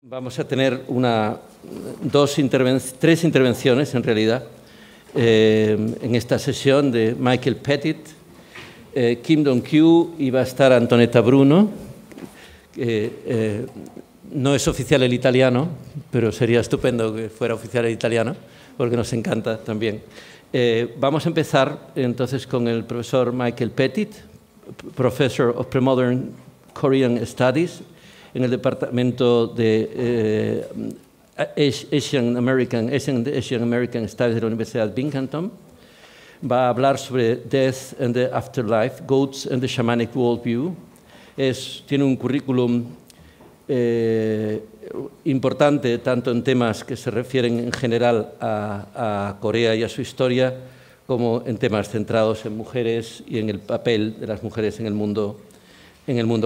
Vamos a tener tres intervenciones, en realidad, en esta sesión de Michael Pettit, Kim Dong-kyu, y va a estar Antonetta Bruno. No es oficial el italiano, pero sería estupendo que fuera oficial el italiano, porque nos encanta también. Vamos a empezar entonces con el profesor Michael Pettit, Professor of Pre-Modern Korean Studies, en el departamento de Asian American Studies de la Universidad de Binghamton. Va a hablar sobre Death and the Afterlife, Goats and the Shamanic Worldview. Tiene un currículum importante, tanto en temas que se refieren en general a Corea y a su historia, como en temas centrados en mujeres y en el papel de las mujeres en el mundo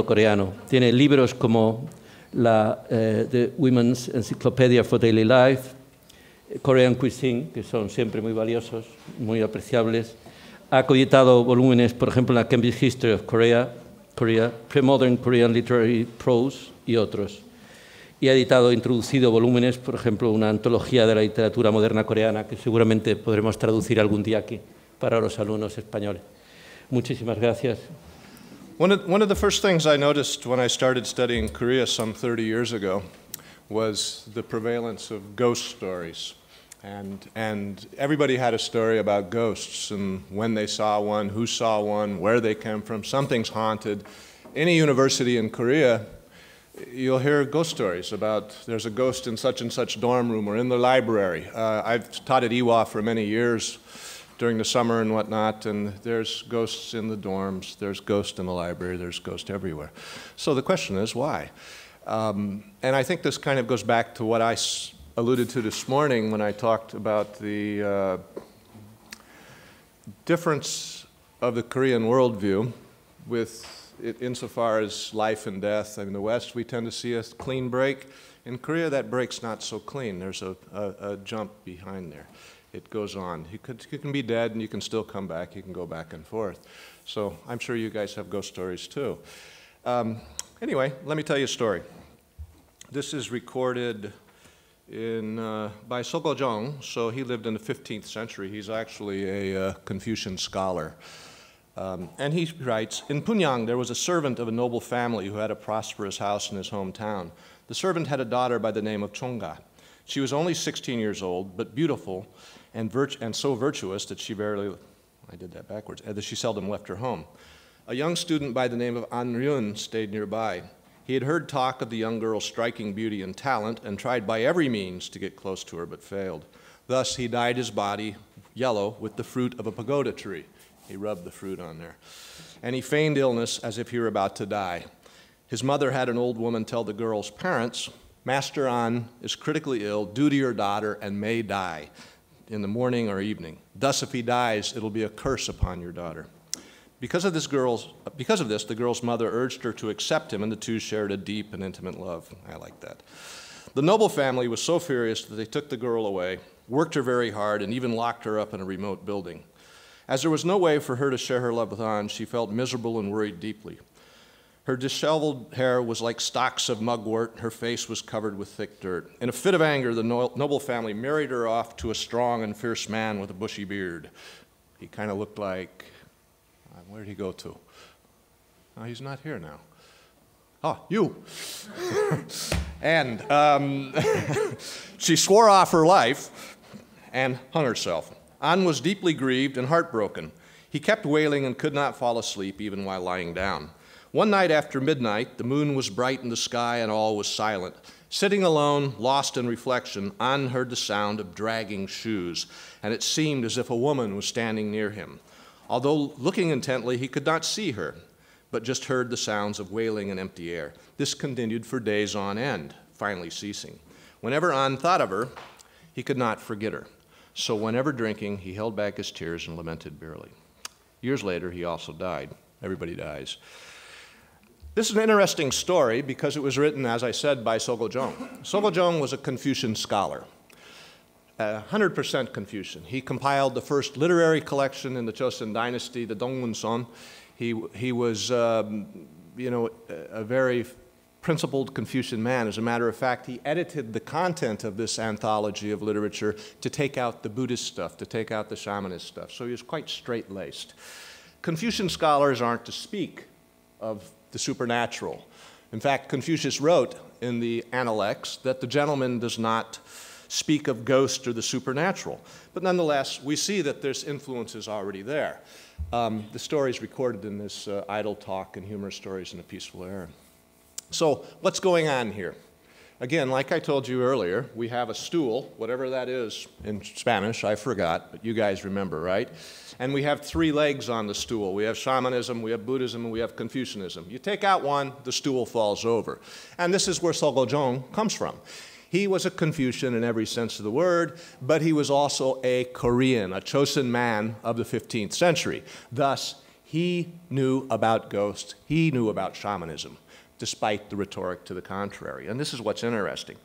coreano. Tiene libros como The Women's Encyclopedia for Daily Life, Korean Cuisine, que son siempre muy valiosos, muy apreciables. Ha coeditado volúmenes, por ejemplo, en la Cambridge History of Korea, Pre-Modern Korean Literary Prose y otros. Y ha introducido volúmenes, por ejemplo, una antología de la literatura moderna coreana, que seguramente podremos traducir algún día aquí para los alumnos españoles. Muchísimas gracias. One of the first things I noticed when I started studying Korea some 30 years ago was the prevalence of ghost stories. And everybody had a story about ghosts and when they saw one, who saw one, where they came from. Something's haunted. Any university in Korea, you'll hear ghost stories about there's a ghost in such and such dorm room or in the library. I've taught at Ewha for many years during the summer and whatnot, and there's ghosts in the dorms, there's ghosts in the library, there's ghosts everywhere. So the question is, why? And I think this kind of goes back to what I alluded to this morning when I talked about the difference of the Korean worldview insofar as life and death. In the West, we tend to see a clean break. In Korea, that break's not so clean. There's a jump behind there. It goes on. You can be dead and you can still come back. You can go back and forth. So I'm sure you guys have ghost stories too. Anyway, let me tell you a story. This is recorded by Sogojong. So he lived in the 15th century. He's actually a Confucian scholar. And he writes, in Punyang, there was a servant of a noble family who had a prosperous house in his hometown. The servant had a daughter by the name of Chonga. She was only 16 years old, but beautiful and so virtuous that that she seldom left her home. A young student by the name of An Ryun stayed nearby. He had heard talk of the young girl's striking beauty and talent and tried by every means to get close to her, but failed. Thus, he dyed his body yellow with the fruit of a pagoda tree. He rubbed the fruit on there. And he feigned illness as if he were about to die. His mother had an old woman tell the girl's parents, Master An is critically ill due to your daughter and may die in the morning or evening. Thus, if he dies, it'll be a curse upon your daughter. Because of this, the girl's mother urged her to accept him, and the two shared a deep and intimate love. I like that. The noble family was so furious that they took the girl away, worked her very hard, and even locked her up in a remote building. As there was no way for her to share her love with An, she felt miserable and worried deeply. Her disheveled hair was like stalks of mugwort. Her face was covered with thick dirt. In a fit of anger, the noble family married her off to a strong and fierce man with a bushy beard. He kind of looked like, where did he go to? Oh, he's not here now. Oh, you. And she swore off her life and hung herself. An was deeply grieved and heartbroken. He kept wailing and could not fall asleep even while lying down. One night after midnight, the moon was bright in the sky and all was silent. Sitting alone, lost in reflection, An heard the sound of dragging shoes, and it seemed as if a woman was standing near him. Although looking intently, he could not see her, but just heard the sounds of wailing and empty air. This continued for days on end, finally ceasing. Whenever An thought of her, he could not forget her. So whenever drinking, he held back his tears and lamented bitterly. Years later, he also died. Everybody dies. This is an interesting story because it was written, as I said, by Sogojong. Sogojong was a Confucian scholar, 100% Confucian. He compiled the first literary collection in the Joseon dynasty, the Dongwon-son. He was, a very principled Confucian man. As a matter of fact, he edited the content of this anthology of literature to take out the Buddhist stuff, to take out the shamanist stuff. So he was quite straight-laced. Confucian scholars aren't to speak of the supernatural. In fact, Confucius wrote in the Analects that the gentleman does not speak of ghosts or the supernatural. But nonetheless, we see that there's influences already there. The story is recorded in this idle talk and humorous stories in a peaceful era. So what's going on here? Again, like I told you earlier, we have a stool, whatever that is in Spanish, I forgot, but you guys remember, right? And we have 3 legs on the stool. We have shamanism, we have Buddhism, and we have Confucianism. You take out one, the stool falls over. And this is where Sogojong comes from. He was a Confucian in every sense of the word, but he was also a Korean, a Chosun man of the 15th century. Thus, he knew about ghosts, he knew about shamanism, despite the rhetoric to the contrary. And this is what's interesting.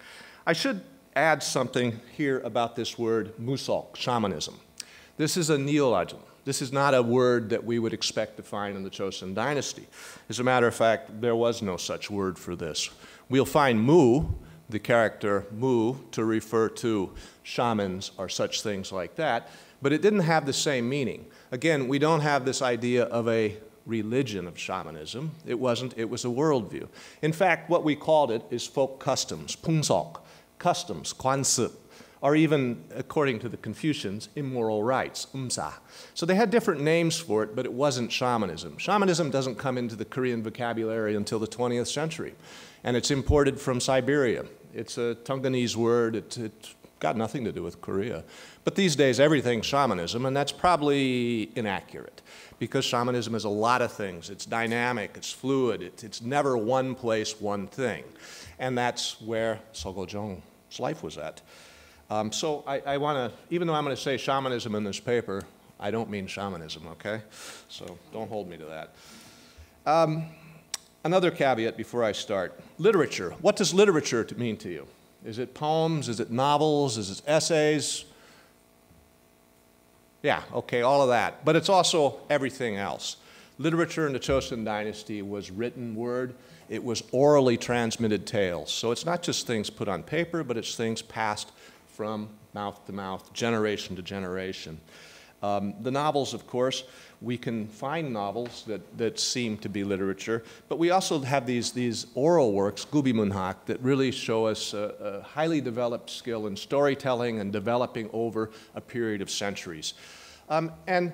I should add something here about this word Musok, shamanism. This is a neologism. This is not a word that we would expect to find in the Chosun dynasty. As a matter of fact, there was no such word for this. We'll find Mu, the character Mu, to refer to shamans or such things like that, but it didn't have the same meaning. Again, we don't have this idea of a religion of shamanism. It wasn't, it was a worldview. In fact, what we called it is folk customs, pungsok, customs, kwansi, or even, according to the Confucians, immoral rites, umsa. So they had different names for it, but it wasn't shamanism. Shamanism doesn't come into the Korean vocabulary until the 20th century, and it's imported from Siberia. It's a Tonganese word. It's got nothing to do with Korea. But these days, everything's shamanism, and that's probably inaccurate, because shamanism is a lot of things. It's dynamic, it's fluid, it's never one place, one thing. And that's where Sogojong's life was at. So I want to, even though I'm going to say shamanism in this paper, I don't mean shamanism, okay? So don't hold me to that. Another caveat before I start. Literature. What does literature mean to you? Is it poems? Is it novels? Is it essays? Yeah, okay, all of that. But it's also everything else. Literature in the Chosun dynasty was written word. It was orally transmitted tales. So it's not just things put on paper, but it's things passed from mouth to mouth, generation to generation. The novels, of course, we can find novels that seem to be literature, but we also have these oral works, gubimunhak, that really show us a highly developed skill in storytelling and developing over a period of centuries. And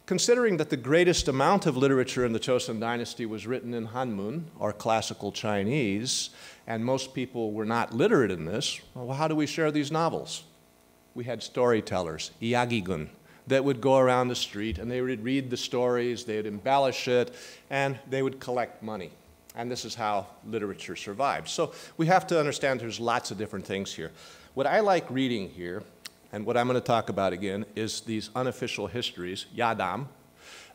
considering that the greatest amount of literature in the Chosun dynasty was written in Hanmun, or classical Chinese, and most people were not literate in this, well, how do we share these novels? We had storytellers, iyagigun, that would go around the street and they would read the stories, they would embellish it, and they would collect money. And this is how literature survived. So we have to understand there's lots of different things here. What I like reading here, and what I'm going to talk about again, is these unofficial histories, yadam,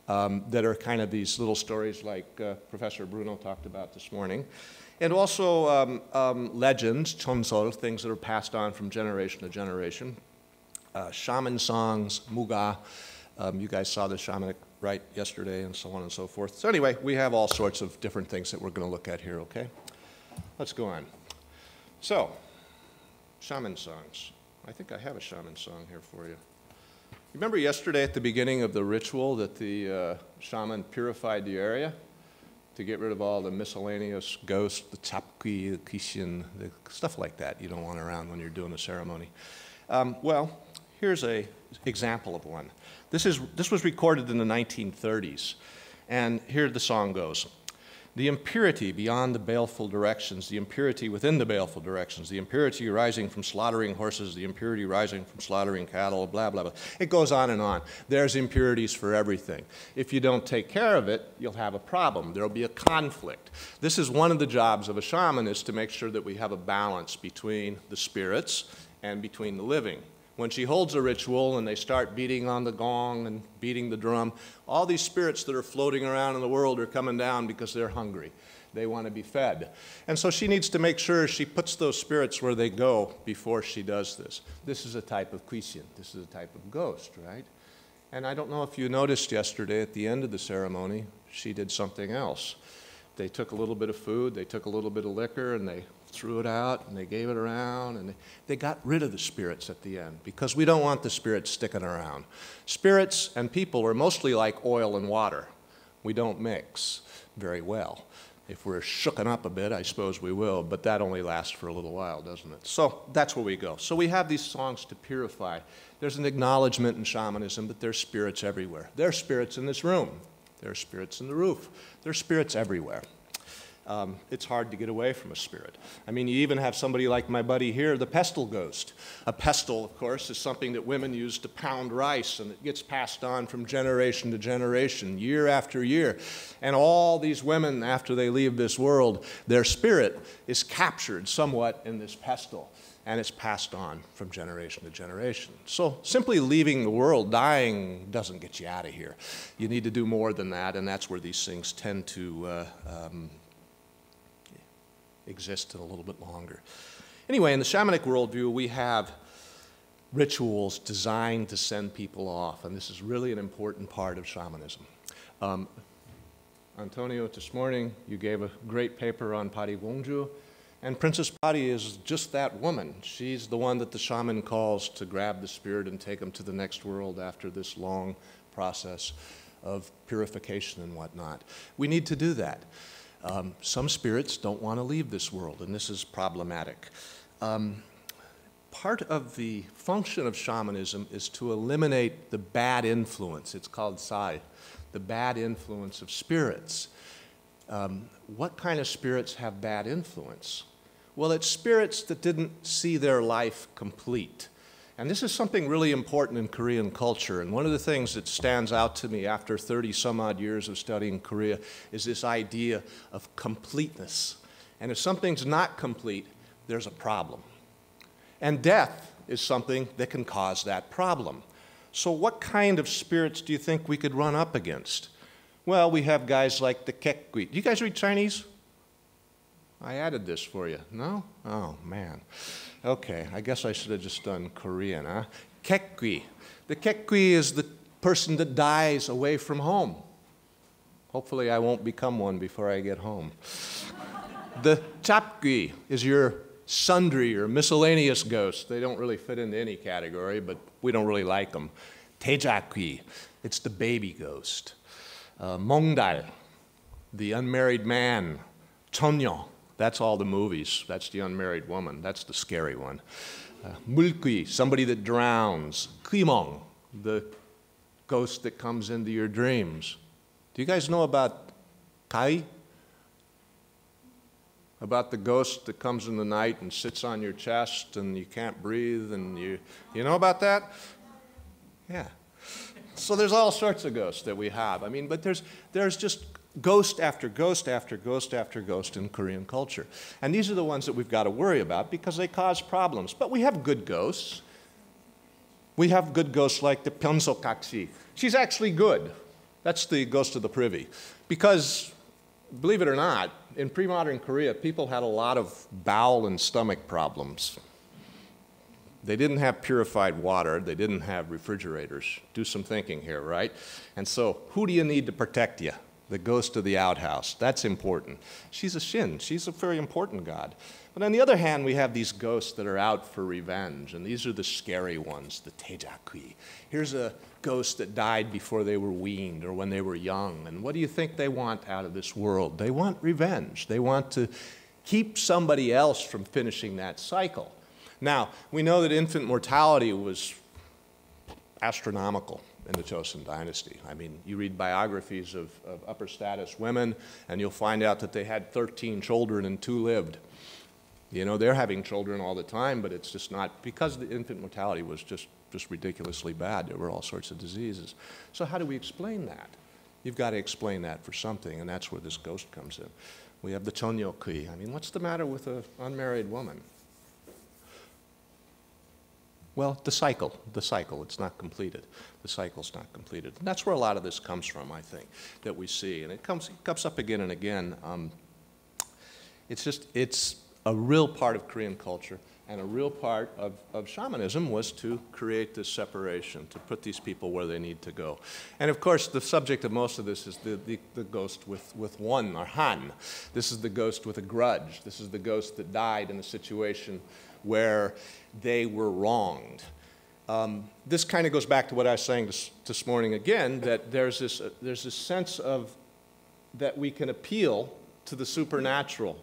that are kind of these little stories like Professor Bruno talked about this morning. And also legends, chonsol, things that are passed on from generation to generation. Shaman songs, muga. You guys saw the shamanic rite yesterday, and so on and so forth. So anyway, we have all sorts of different things that we're going to look at here, okay? Let's go on. So, shaman songs. I think I have a shaman song here for you. Remember yesterday at the beginning of the ritual that the shaman purified the area to get rid of all the miscellaneous ghosts, the chapki, the kishin, the stuff like that you don't want around when you're doing a ceremony. Well, here's an example of one. This was recorded in the 1930s, and here the song goes. The impurity beyond the baleful directions, the impurity within the baleful directions, the impurity rising from slaughtering horses, the impurity rising from slaughtering cattle, blah, blah, blah. It goes on and on. There's impurities for everything. If you don't take care of it, you'll have a problem. There'll be a conflict. This is one of the jobs of a shaman, is to make sure that we have a balance between the spirits and between the living. When she holds a ritual and they start beating on the gong and beating the drum, all these spirits that are floating around in the world are coming down because they're hungry. They want to be fed. And so she needs to make sure she puts those spirits where they go before she does this. This is a type of kishin. This is a type of ghost, right? And I don't know if you noticed yesterday at the end of the ceremony, she did something else. They took a little bit of food, they took a little bit of liquor, and they threw it out, and they gave it around, and they got rid of the spirits at the end, because we don't want the spirits sticking around. Spirits and people are mostly like oil and water. We don't mix very well. If we're shooken up a bit, I suppose we will, but that only lasts for a little while, doesn't it? So that's where we go. So we have these songs to purify. There's an acknowledgement in shamanism that there's spirits everywhere. There are spirits in this room. There are spirits in the roof. There are spirits everywhere. It's hard to get away from a spirit. I mean, you even have somebody like my buddy here, the pestle ghost. A pestle, of course, is something that women use to pound rice, and it gets passed on from generation to generation, year after year. And all these women, after they leave this world, their spirit is captured somewhat in this pestle, and it's passed on from generation to generation. So simply leaving the world, dying, doesn't get you out of here. You need to do more than that, and that's where these things tend to exist a little bit longer. Anyway, in the shamanic worldview, we have rituals designed to send people off, and this is really an important part of shamanism. Antonio, this morning, you gave a great paper on Pari Wongju, and Princess Pari is just that woman. She's the one that the shaman calls to grab the spirit and take them to the next world after this long process of purification and whatnot. We need to do that. Some spirits don't want to leave this world, and this is problematic. Part of the function of shamanism is to eliminate the bad influence. It's called sai, the bad influence of spirits. What kind of spirits have bad influence? Well, it's spirits that didn't see their life complete. And this is something really important in Korean culture. And one of the things that stands out to me after 30-some-odd years of studying Korea is this idea of completeness. And if something's not complete, there's a problem. And death is something that can cause that problem. So what kind of spirits do you think we could run up against? Well, we have guys like the Kekgui. Do you guys read Chinese? I added this for you. No? Oh, man. Okay, I guess I should have just done Korean, huh? Kekgui. The Kekgui is the person that dies away from home. Hopefully I won't become one before I get home. The Chapgui is your sundry or miscellaneous ghost. They don't really fit into any category, but we don't really like them. Tejakgui, it's the baby ghost. Mongdal, the unmarried man. Chonyo, that's all the movies. That's the unmarried woman. That's the scary one. Mulgui, somebody that drowns. Klimong, the ghost that comes into your dreams. Do you guys know about Kai? About the ghost that comes in the night and sits on your chest and you can't breathe, and you know about that? Yeah. So there's all sorts of ghosts that we have. I mean, but there's just ghost after ghost after ghost after ghost in Korean culture. And these are the ones that we've got to worry about because they cause problems. But we have good ghosts. We have good ghosts like the Pyeonsokakshi. She's actually good. That's the ghost of the privy. Because, believe it or not, in pre-modern Korea, people had a lot of bowel and stomach problems. They didn't have purified water. They didn't have refrigerators. Do some thinking here, right? And so, who do you need to protect you? The ghost of the outhouse. That's important. She's a Shin. She's a very important god. But on the other hand, we have these ghosts that are out for revenge, and these are the scary ones, the Tejakgui. Here's a ghost that died before they were weaned or when they were young. And what do you think they want out of this world? They want revenge. They want to keep somebody else from finishing that cycle. Now, we know that infant mortality was astronomical in the Joseon dynasty. I mean, you read biographies of upper status women, and you'll find out that they had 13 children and 2 lived. You know, they're having children all the time, but it's just not, because the infant mortality was just ridiculously bad. There were all sorts of diseases. So how do we explain that? You've got to explain that for something, and that's where this ghost comes in. We have the Chonyokui. I mean, what's the matter with an unmarried woman? Well, the cycle, it's not completed. The cycle's not completed. And that's where a lot of this comes from, I think, that we see. And it comes up again and again. It's a real part of Korean culture. And a real part of shamanism was to create this separation, to put these people where they need to go. And of course, the subject of most of this is the ghost with one, or han. This is the ghost with a grudge. This is the ghost that died in a situation where they were wronged. This kind of goes back to what I was saying this morning again, that there's this sense of that we can appeal to the supernatural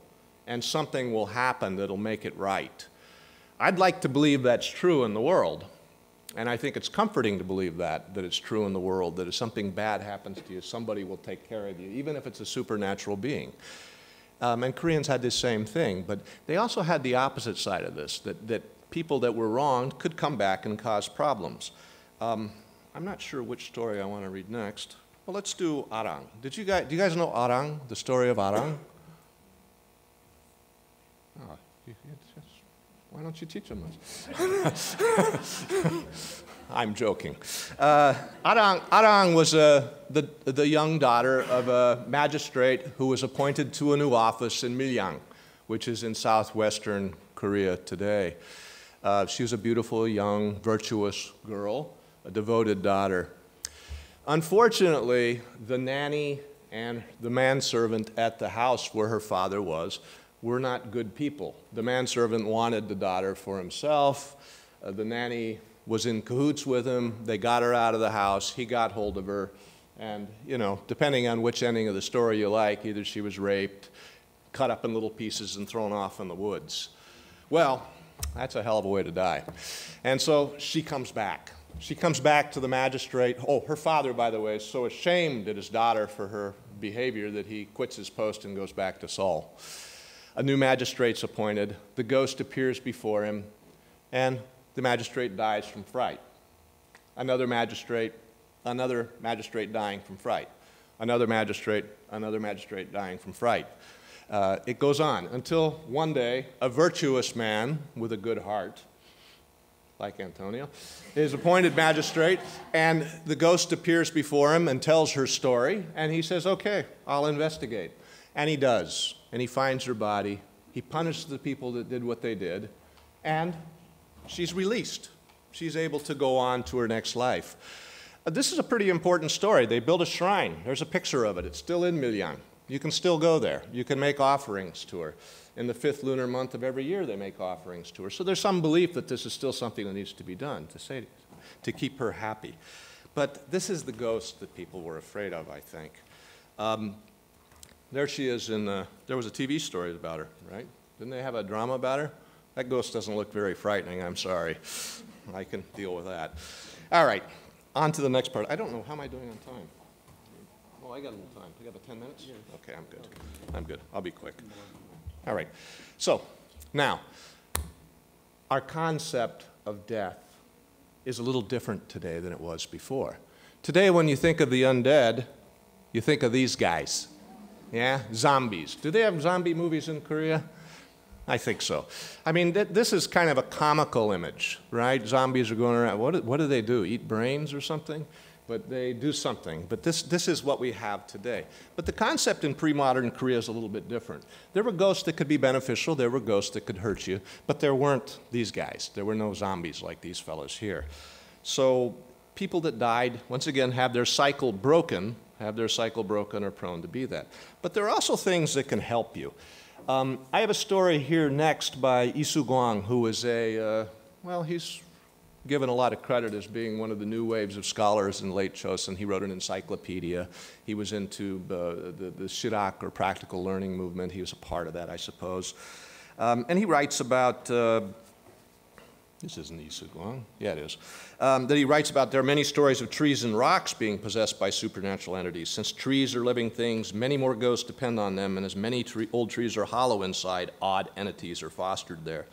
and something will happen that'll make it right. I'd like to believe that's true in the world, and I think it's comforting to believe that it's true in the world, that if something bad happens to you, somebody will take care of you, even if it's a supernatural being. And Koreans had this same thing, but they also had the opposite side of this, that people that were wronged could come back and cause problems. I'm not sure which story I want to read next. Well, let's do Arang. Do you guys know Arang, the story of Arang? Oh, why don't you teach them this? I'm joking. Arang was the young daughter of a magistrate who was appointed to a new office in Milyang, which is in southwestern Korea today. She was a beautiful, young, virtuous girl, a devoted daughter. Unfortunately, the nanny and the manservant at the house where her father was were not good people. The manservant wanted the daughter for himself. The nanny was in cahoots with him. They got her out of the house. He got hold of her. And, you know, depending on which ending of the story you like, either she was raped, cut up in little pieces, and thrown off in the woods. Well, that's a hell of a way to die. And so she comes back. She comes back to the magistrate. Oh, her father, by the way, is so ashamed at his daughter for her behavior that he quits his post and goes back to Seoul. A new magistrate's appointed. The ghost appears before him, and the magistrate dies from fright. Another magistrate dying from fright. Another magistrate dying from fright. It goes on until one day a virtuous man with a good heart, like Antonio, is appointed magistrate, and the ghost appears before him and tells her story, and he says, okay, I'll investigate. And he does, and he finds her body. He punishes the people that did what they did, and she's released. She's able to go on to her next life. This is a pretty important story. They built a shrine. There's a picture of it. It's still in Milyang. You can still go there. You can make offerings to her. In the 5th lunar month of every year, they make offerings to her. So there's some belief that this is still something that needs to be done to keep her happy. But this is the ghost that people were afraid of, I think. There she is there was a TV story about her, right? Didn't they have a drama about her? That ghost doesn't look very frightening, I'm sorry. I can deal with that. All right, on to the next part. I don't know, how am I doing on time? Oh, I got a little time. I got about 10 minutes? Yeah. Okay, I'm good. I'm good. I'll be quick. All right. So, now, our concept of death is a little different today than it was before. Today, when you think of the undead, you think of these guys. Yeah? Zombies. Do they have zombie movies in Korea? I think so. I mean, this is kind of a comical image, right? Zombies are going around. What do they do? Eat brains or something? But they do something. But this is what we have today. But the concept in pre-modern Korea is a little bit different. There were ghosts that could be beneficial. There were ghosts that could hurt you. But there weren't these guys. There were no zombies like these fellows here. So people that died, once again, have their cycle broken, are prone to be that. But there are also things that can help you. I have a story here next by Lee Soo-kwang, who is well, he's given a lot of credit as being one of the new waves of scholars in late Chosun. He wrote an encyclopedia. He was into the Shirak, or practical learning movement. He was a part of that, I suppose. And he writes about, this isn't Lee Soo-kwang, yeah it is, that he writes about there are many stories of trees and rocks being possessed by supernatural entities. Since trees are living things, many more ghosts depend on them, and as many old trees are hollow inside, odd entities are fostered there.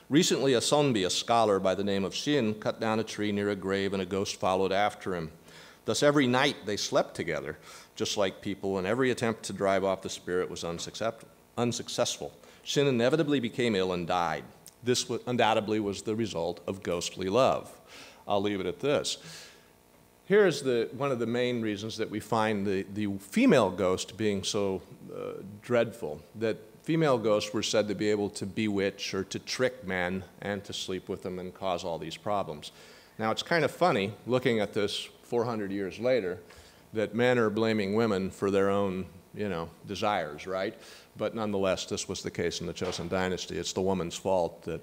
Recently, a Sonbi, a scholar by the name of Shin, cut down a tree near a grave, and a ghost followed after him. Thus, every night they slept together, just like people, and every attempt to drive off the spirit was unsuccessful. Shin inevitably became ill and died. This undoubtedly was the result of ghostly love. I'll leave it at this. Here's one of the main reasons that we find the female ghost being so dreadful, that female ghosts were said to be able to bewitch or to trick men and to sleep with them and cause all these problems. Now, it's kind of funny, looking at this 400 years later, that men are blaming women for their own, desires, right? But nonetheless, this was the case in the Joseon dynasty. It's the woman's fault that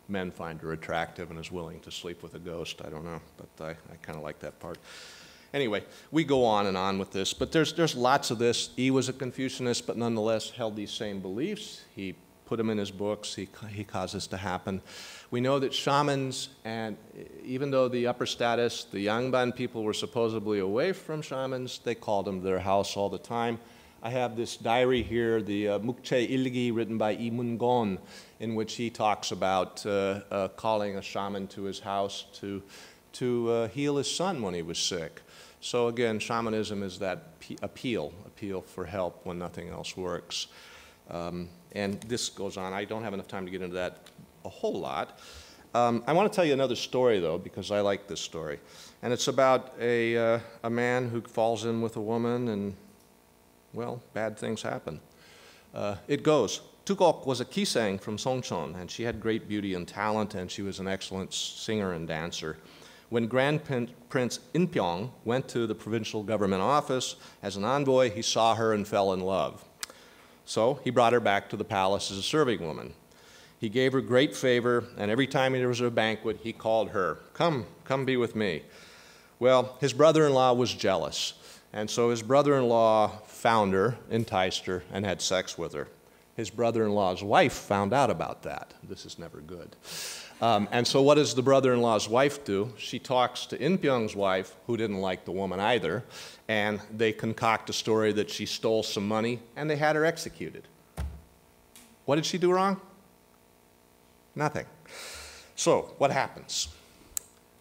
men find her attractive and is willing to sleep with a ghost. I don't know, but I kind of like that part. Anyway, we go on and on with this, but there's lots of this. Yi was a Confucianist, but nonetheless held these same beliefs. He put them in his books. He caused this to happen. We know that shamans, and even though the upper status, the Yangban people were supposedly away from shamans, they called them to their house all the time. I have this diary here, the Mukche Ilgi, written by Yi Mun-gon, in which he talks about calling a shaman to his house to heal his son when he was sick. So again, shamanism is that appeal for help when nothing else works. And this goes on. I don't have enough time to get into that a whole lot. I want to tell you another story, though, because I like this story. And it's about a man who falls in with a woman, and, well, bad things happen. It goes. Tukok was a Kisang from Songcheon, and she had great beauty and talent, and she was an excellent singer and dancer. When Grand Prince Inpyeong went to the provincial government office as an envoy, he saw her and fell in love. So he brought her back to the palace as a serving woman. He gave her great favor, and every time there was a banquet, he called her, come be with me. Well, his brother-in-law was jealous, and so his brother-in-law found her, enticed her, and had sex with her. His brother-in-law's wife found out about that. This is never good. And so what does the brother-in-law's wife do? She talks to Inpyeong's wife, who didn't like the woman either, and they concoct a story that she stole some money, and they had her executed. What did she do wrong? Nothing. So what happens?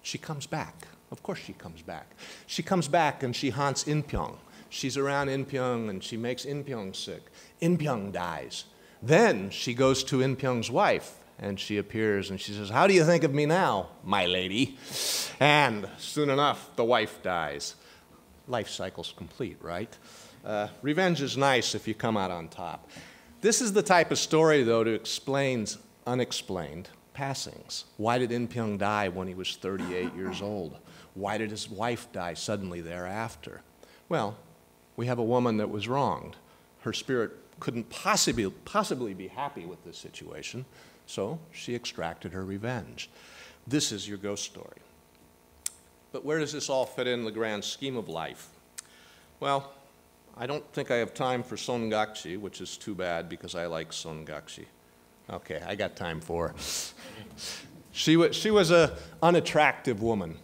She comes back. Of course she comes back. She comes back and she haunts Inpyeong. She's around Inpyeong and she makes Inpyeong sick. Inpyeong dies. Then she goes to Inpyeong's wife and she appears and she says, how do you think of me now, my lady? And soon enough, the wife dies. Life cycle's complete, right? Revenge is nice if you come out on top. This is the type of story, though, that explains unexplained passings. Why did Inpyeong die when he was 38 years old? Why did his wife die suddenly thereafter? Well, we have a woman that was wronged. Her spirit couldn't possibly be happy with this situation, so she extracted her revenge. This is your ghost story. But where does this all fit in the grand scheme of life? Well, I don't think I have time for Songakji, which is too bad because I like Songakji. Okay, I got time for her. She was an unattractive woman,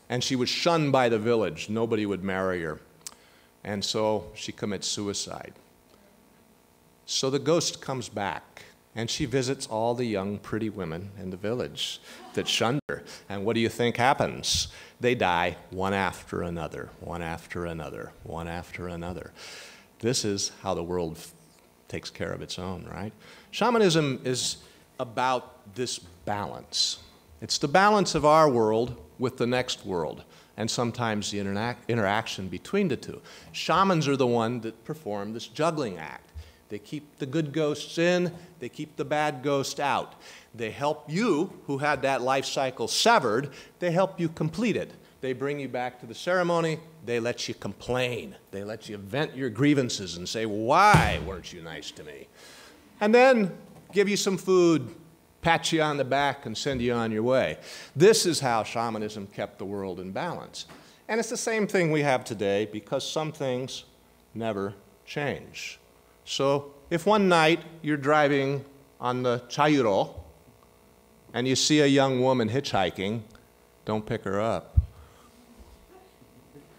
and she was shunned by the village. Nobody would marry her. And so she commits suicide. So the ghost comes back, and she visits all the young, pretty women in the village that shunned her. And what do you think happens? They die one after another, one after another, one after another. This is how the world takes care of its own, right? Shamanism is about this balance. It's the balance of our world with the next world, and sometimes the interaction between the two. Shamans are the ones that perform this juggling act. They keep the good ghosts in, they keep the bad ghosts out. They help you, who had that life cycle severed, they help you complete it. They bring you back to the ceremony, they let you complain. They let you vent your grievances and say, why weren't you nice to me? And then give you some food, pat you on the back, and send you on your way. This is how shamanism kept the world in balance. And it's the same thing we have today because some things never change. So if one night you're driving on the Chayuro and you see a young woman hitchhiking, don't pick her up.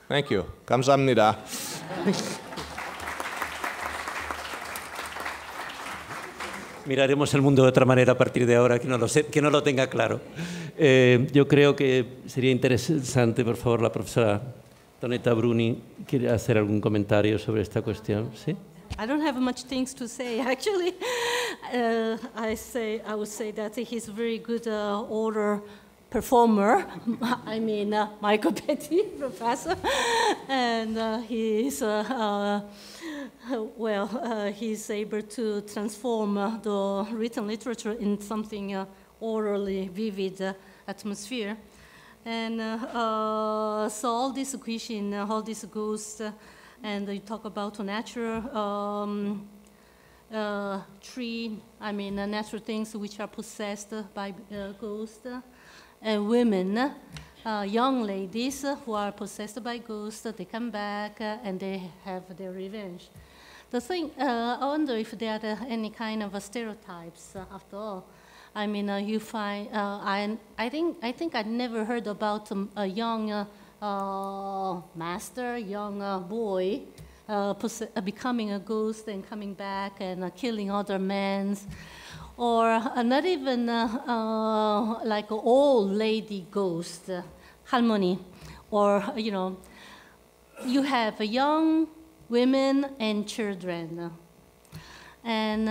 Thank you. 감사합니다. Miraremos el mundo de otra manera a partir de ahora, que no lo tenga claro. Yo creo que sería interesante, por favor, la profesora Donetta Bruni quiere hacer algún comentario sobre esta cuestión. ¿Sí? I don't have much things to say, actually. I would say that he's a very good oral performer. I mean, Michael Petty, professor. And he's he's able to transform the written literature in something orally vivid atmosphere. And so all this question, all this ghosts, and you talk about natural natural things which are possessed by ghosts, and women, young ladies who are possessed by ghosts, they come back and they have their revenge. The thing, I wonder if there are any kind of stereotypes after all. I mean, you find, I think I never heard about a young master, young boy, becoming a ghost and coming back and killing other men. Or not even like an old lady ghost, harmony. Or, you have young women and children. And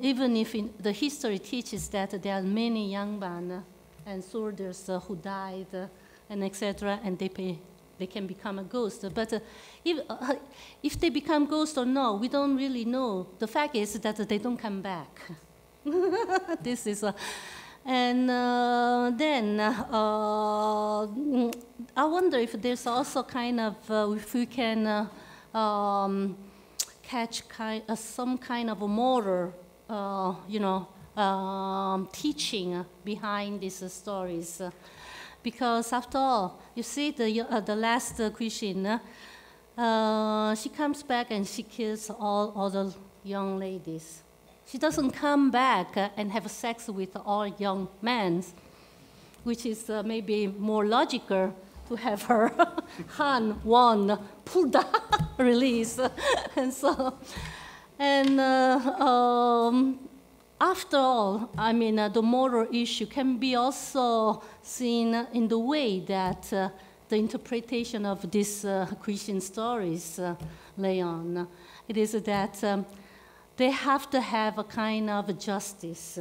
even if the history teaches that there are many yangban and soldiers who died and etc., and they can become a ghost. But if they become ghosts or no, we don't really know. The fact is that they don't come back. This is and then I wonder if there's also kind of, if we can catch some kind of a moral, teaching behind these stories. Because after all, you see the last Christian, she comes back and she kills all other young ladies. She doesn't come back and have sex with all young men, which is maybe more logical to have her Han, Won, Pulda release. And so, and after all, I mean, the moral issue can be also seen in the way that the interpretation of these Christian stories lay on. It is that they have to have a kind of justice.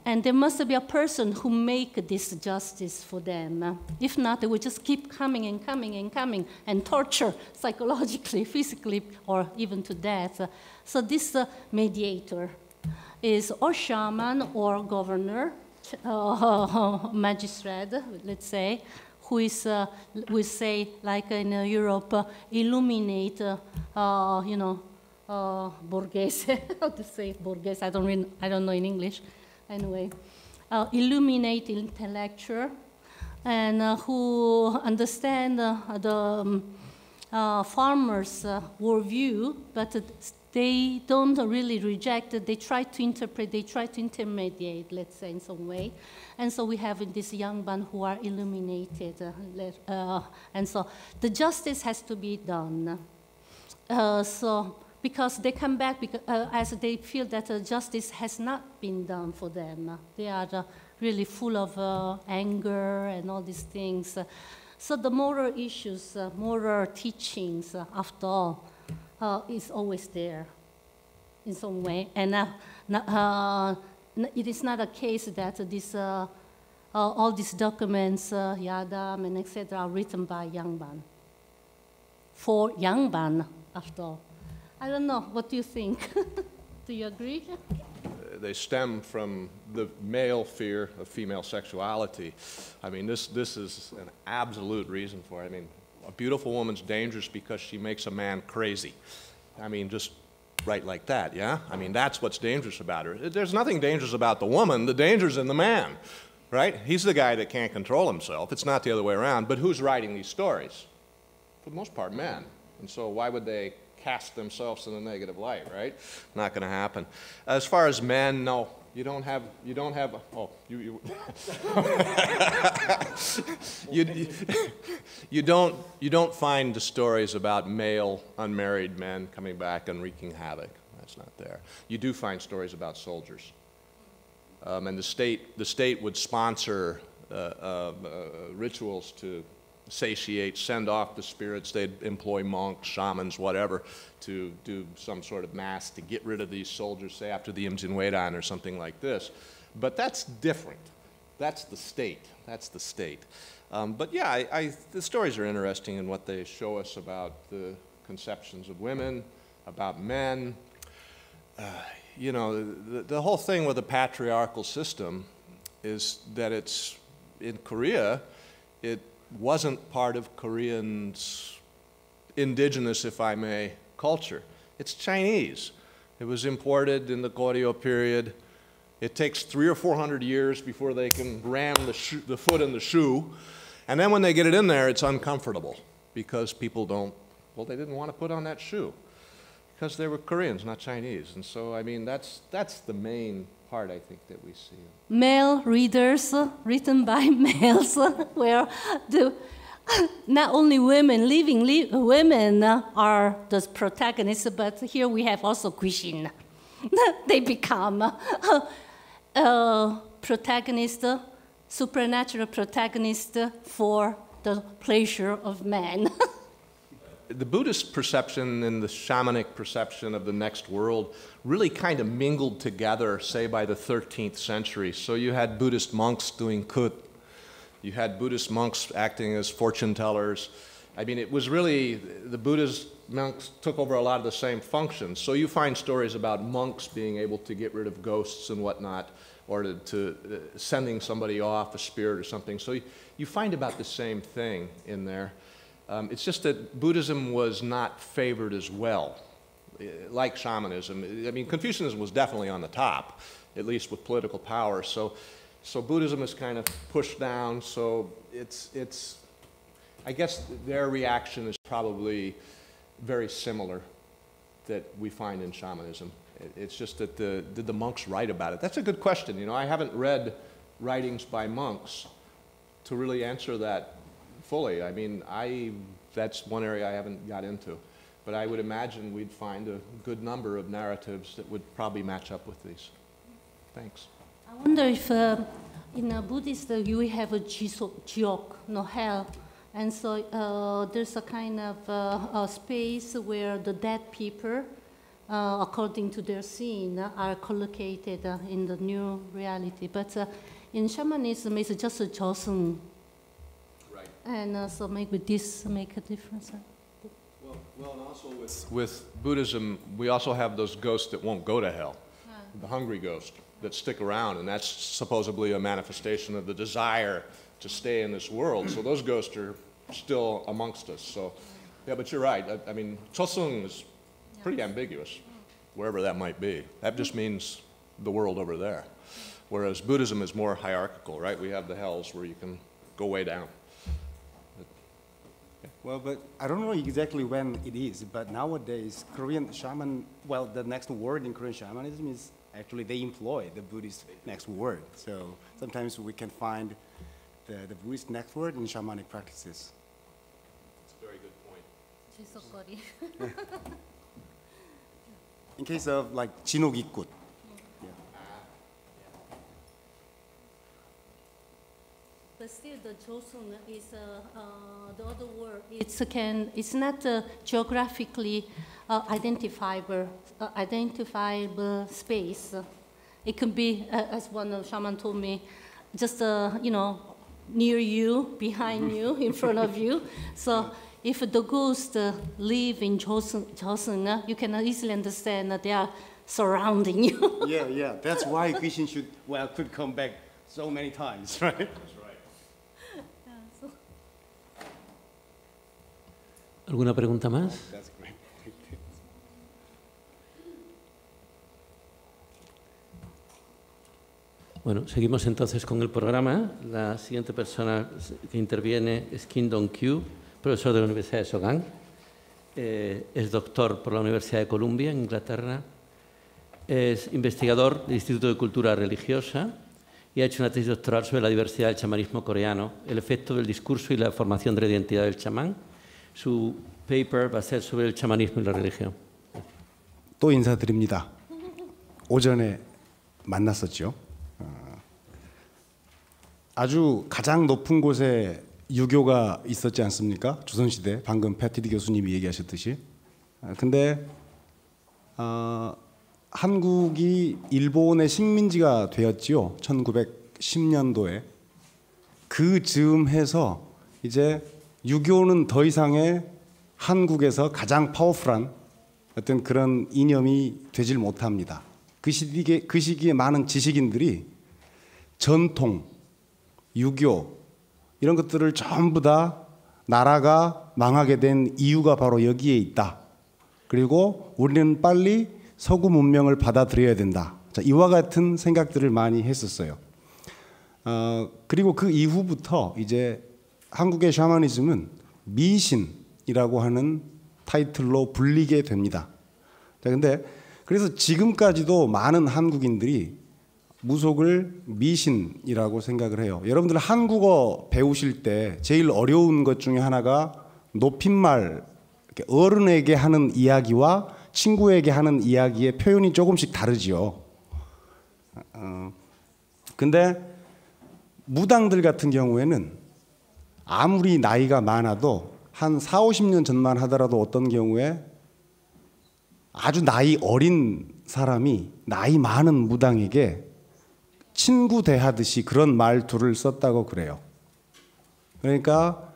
And there must be a person who make this justice for them. If not, they will just keep coming and coming and coming and torture psychologically, physically, or even to death. So this mediator is or shaman or governor, magistrate, let's say, who is, we say, like in Europe, illuminate, Borghese, how to say Borghese, I don't know in English. Anyway, illuminate intellectual and who understand the farmers' worldview, but they don't really reject it. They try to interpret, they try to intermediate, let's say, in some way. And so we have this young man who are illuminated. And so the justice has to be done. Because they come back as they feel that justice has not been done for them. They are really full of anger and all these things. So the moral issues, moral teachings, after all, is always there in some way. And it is not a case that this, all these documents, Yadam and etc., are written by Yangban. For Yangban, after all. I don't know. What do you think? Do you agree? They stem from the male fear of female sexuality. I mean, this is an absolute reason for it. I mean, a beautiful woman's dangerous because she makes a man crazy. I mean, just right like that, yeah? I mean, that's what's dangerous about her. There's nothing dangerous about the woman. The danger's in the man, right? He's the guy that can't control himself. It's not the other way around. But who's writing these stories? For the most part, men. And so why would they cast themselves in a negative light, right? Not going to happen. As far as men, no, you don't have, oh, you don't find the stories about male unmarried men coming back and wreaking havoc. That's not there. You do find stories about soldiers. And the state would sponsor rituals to satiate, send off the spirits. They'd employ monks, shamans, whatever, to do some sort of mass to get rid of these soldiers, say after the Imjin Wedan or something like this. But that's different. That's the state. That's the state. But yeah, the stories are interesting in what they show us about the conceptions of women, about men. You know, the whole thing with the patriarchal system is that it's, in Korea, it wasn't part of Koreans' indigenous, if I may, culture. It's Chinese. It was imported in the Goryeo period. It takes 300 or 400 years before they can ram the foot in the shoe. And then when they get it in there, it's uncomfortable because people don't, well, they didn't want to put on that shoe because they were Koreans, not Chinese. And so, I mean, that's the main part, I think, that we see. Male readers written by males, where not only women, living women are the protagonists, but here we have also Guishin. They become protagonist, supernatural protagonist for the pleasure of man. The Buddhist perception and the shamanic perception of the next world really kind of mingled together, say, by the 13th century. So you had Buddhist monks doing kut. You had Buddhist monks acting as fortune tellers. I mean, it was really, the Buddhist monks took over a lot of the same functions. So you find stories about monks being able to get rid of ghosts and whatnot, or to sending somebody off, a spirit or something. So you find about the same thing in there. It's just that Buddhism was not favored as well, like shamanism. I mean, Confucianism was definitely on the top, at least with political power. So Buddhism is kind of pushed down. So it's I guess their reaction is probably very similar that we find in shamanism. It's just that did the monks write about it? That's a good question. You know, I haven't read writings by monks to really answer that fully. I mean, that's one area I haven't got into. But I would imagine we'd find a good number of narratives that would probably match up with these. Thanks. I wonder if in a Buddhist you have a jiok, no hell. And so there's a kind of a space where the dead people, according to their scene, are collocated in the new reality. But in shamanism, it's just a joseon. Right. And so maybe this make a difference. Well, and also with Buddhism, we also have those ghosts that won't go to hell. The hungry ghost that stick around, and that's supposedly a manifestation of the desire to stay in this world. So those ghosts are still amongst us. So, yeah, but you're right. I mean, joseon is pretty ambiguous, wherever that might be. That just means the world over there. Whereas Buddhism is more hierarchical, right? We have the hells where you can go way down. Well, but I don't know exactly when it is, but nowadays, Korean shaman, well, the next word in Korean shamanism is actually they employ the Buddhist next word. So sometimes we can find the Buddhist next word in shamanic practices. That's a very good point. In case of like 진옥이꽃. But still, the joseon is the other word. It's not geographically identifiable space. It can be, as one shaman told me, just near you, behind you, in front of you. So if the ghosts live in joseon, you can easily understand that they are surrounding you. Yeah. That's why Guishin could come back so many times, right? That's right. ¿Alguna pregunta más? That's great. Bueno, seguimos entonces con el programa. La siguiente persona que interviene es Kim Dong-kyu, profesor de la Universidad de Sogang. Es doctor por la Universidad de Columbia, en Inglaterra. Es investigador del Instituto de Cultura Religiosa y ha hecho una tesis doctoral sobre la diversidad del chamanismo coreano, el efecto del discurso y la formación de la identidad del chamán. Su paper va a ser sobre el chamanismo y la religión. 또 인사드립니다. 오전에 만났었죠. 아주 가장 높은 곳에 유교가 있었지 않습니까? 조선시대, 방금 패티디 교수님이 얘기하셨듯이. 근데 한국이 일본의 식민지가 되었지요. 1910년도에. 그 즈음해서 이제 유교는 더 이상의 한국에서 가장 파워풀한 어떤 그런 이념이 되질 못합니다. 그 시기에 많은 지식인들이 전통, 유교 이런 것들을 전부 다 나라가 망하게 된 이유가 바로 여기에 있다. 그리고 우리는 빨리 서구 문명을 받아들여야 된다. 자, 이와 같은 생각들을 많이 했었어요. 그리고 그 이후부터 이제 한국의 샤머니즘은 미신이라고 하는 타이틀로 불리게 됩니다. 자, 근데 그래서 지금까지도 많은 한국인들이 무속을 미신이라고 생각을 해요. 여러분들 한국어 배우실 때 제일 어려운 것 중에 하나가 높임말, 어른에게 하는 이야기와 친구에게 하는 이야기의 표현이 조금씩 다르지요. 근데 무당들 같은 경우에는 아무리 나이가 많아도 한 40, 50년 전만 하더라도 어떤 경우에 아주 나이 어린 사람이 나이 많은 무당에게 친구 대하듯이 그런 말투를 썼다고 그래요. 그러니까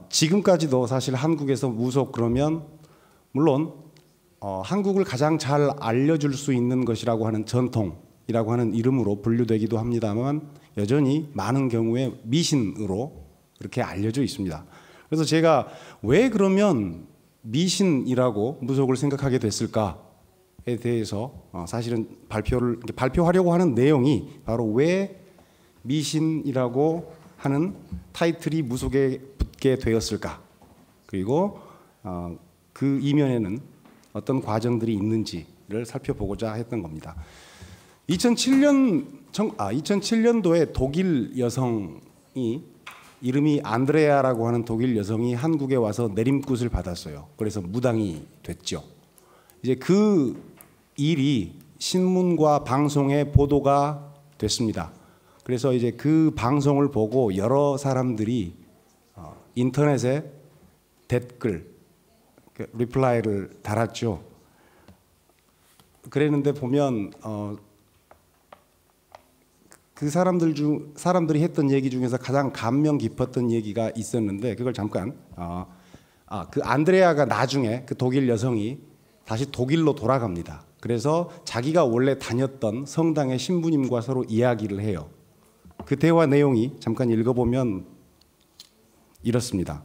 지금까지도 사실 한국에서 무속 그러면 물론 한국을 가장 잘 알려줄 수 있는 것이라고 하는 전통이라고 하는 이름으로 분류되기도 합니다만 여전히 많은 경우에 미신으로 그렇게 알려져 있습니다. 그래서 제가 왜 그러면 미신이라고 무속을 생각하게 됐을까에 대해서 사실은 발표하려고 하는 내용이 바로 왜 미신이라고 하는 타이틀이 무속에 붙게 되었을까, 그리고 그 이면에는 어떤 과정들이 있는지를 살펴보고자 했던 겁니다. 2007년도에 독일 여성이 이름이 안드레아라고 하는 독일 여성이 한국에 와서 내림굿을 받았어요. 그래서 무당이 됐죠. 이제 그 일이 신문과 방송에 보도가 됐습니다. 그래서 이제 그 방송을 보고 여러 사람들이 인터넷에 댓글, 리플라이를 달았죠. 그랬는데 보면 그 사람들이 했던 얘기 중에서 가장 감명 깊었던 얘기가 있었는데 그걸 잠깐 그 안드레아가 나중에 그 독일 여성이 다시 독일로 돌아갑니다. 그래서 자기가 원래 다녔던 성당의 신부님과 서로 이야기를 해요. 그 대화 내용이 잠깐 읽어보면 이렇습니다.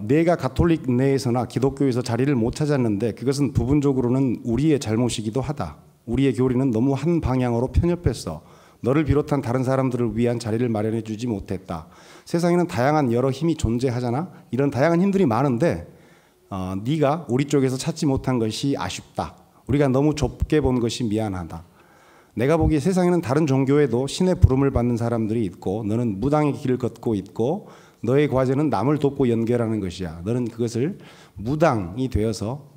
내가 가톨릭 내에서나 기독교에서 자리를 못 찾았는데 그것은 부분적으로는 우리의 잘못이기도 하다. 우리의 교리는 너무 한 방향으로 편협했어. 너를 비롯한 다른 사람들을 위한 자리를 마련해 주지 못했다. 세상에는 다양한 여러 힘이 존재하잖아. 이런 다양한 힘들이 많은데 네가 우리 쪽에서 찾지 못한 것이 아쉽다. 우리가 너무 좁게 본 것이 미안하다. 내가 보기에 세상에는 다른 종교에도 신의 부름을 받는 사람들이 있고 너는 무당의 길을 걷고 있고 너의 과제는 남을 돕고 연결하는 것이야. 너는 그것을 무당이 되어서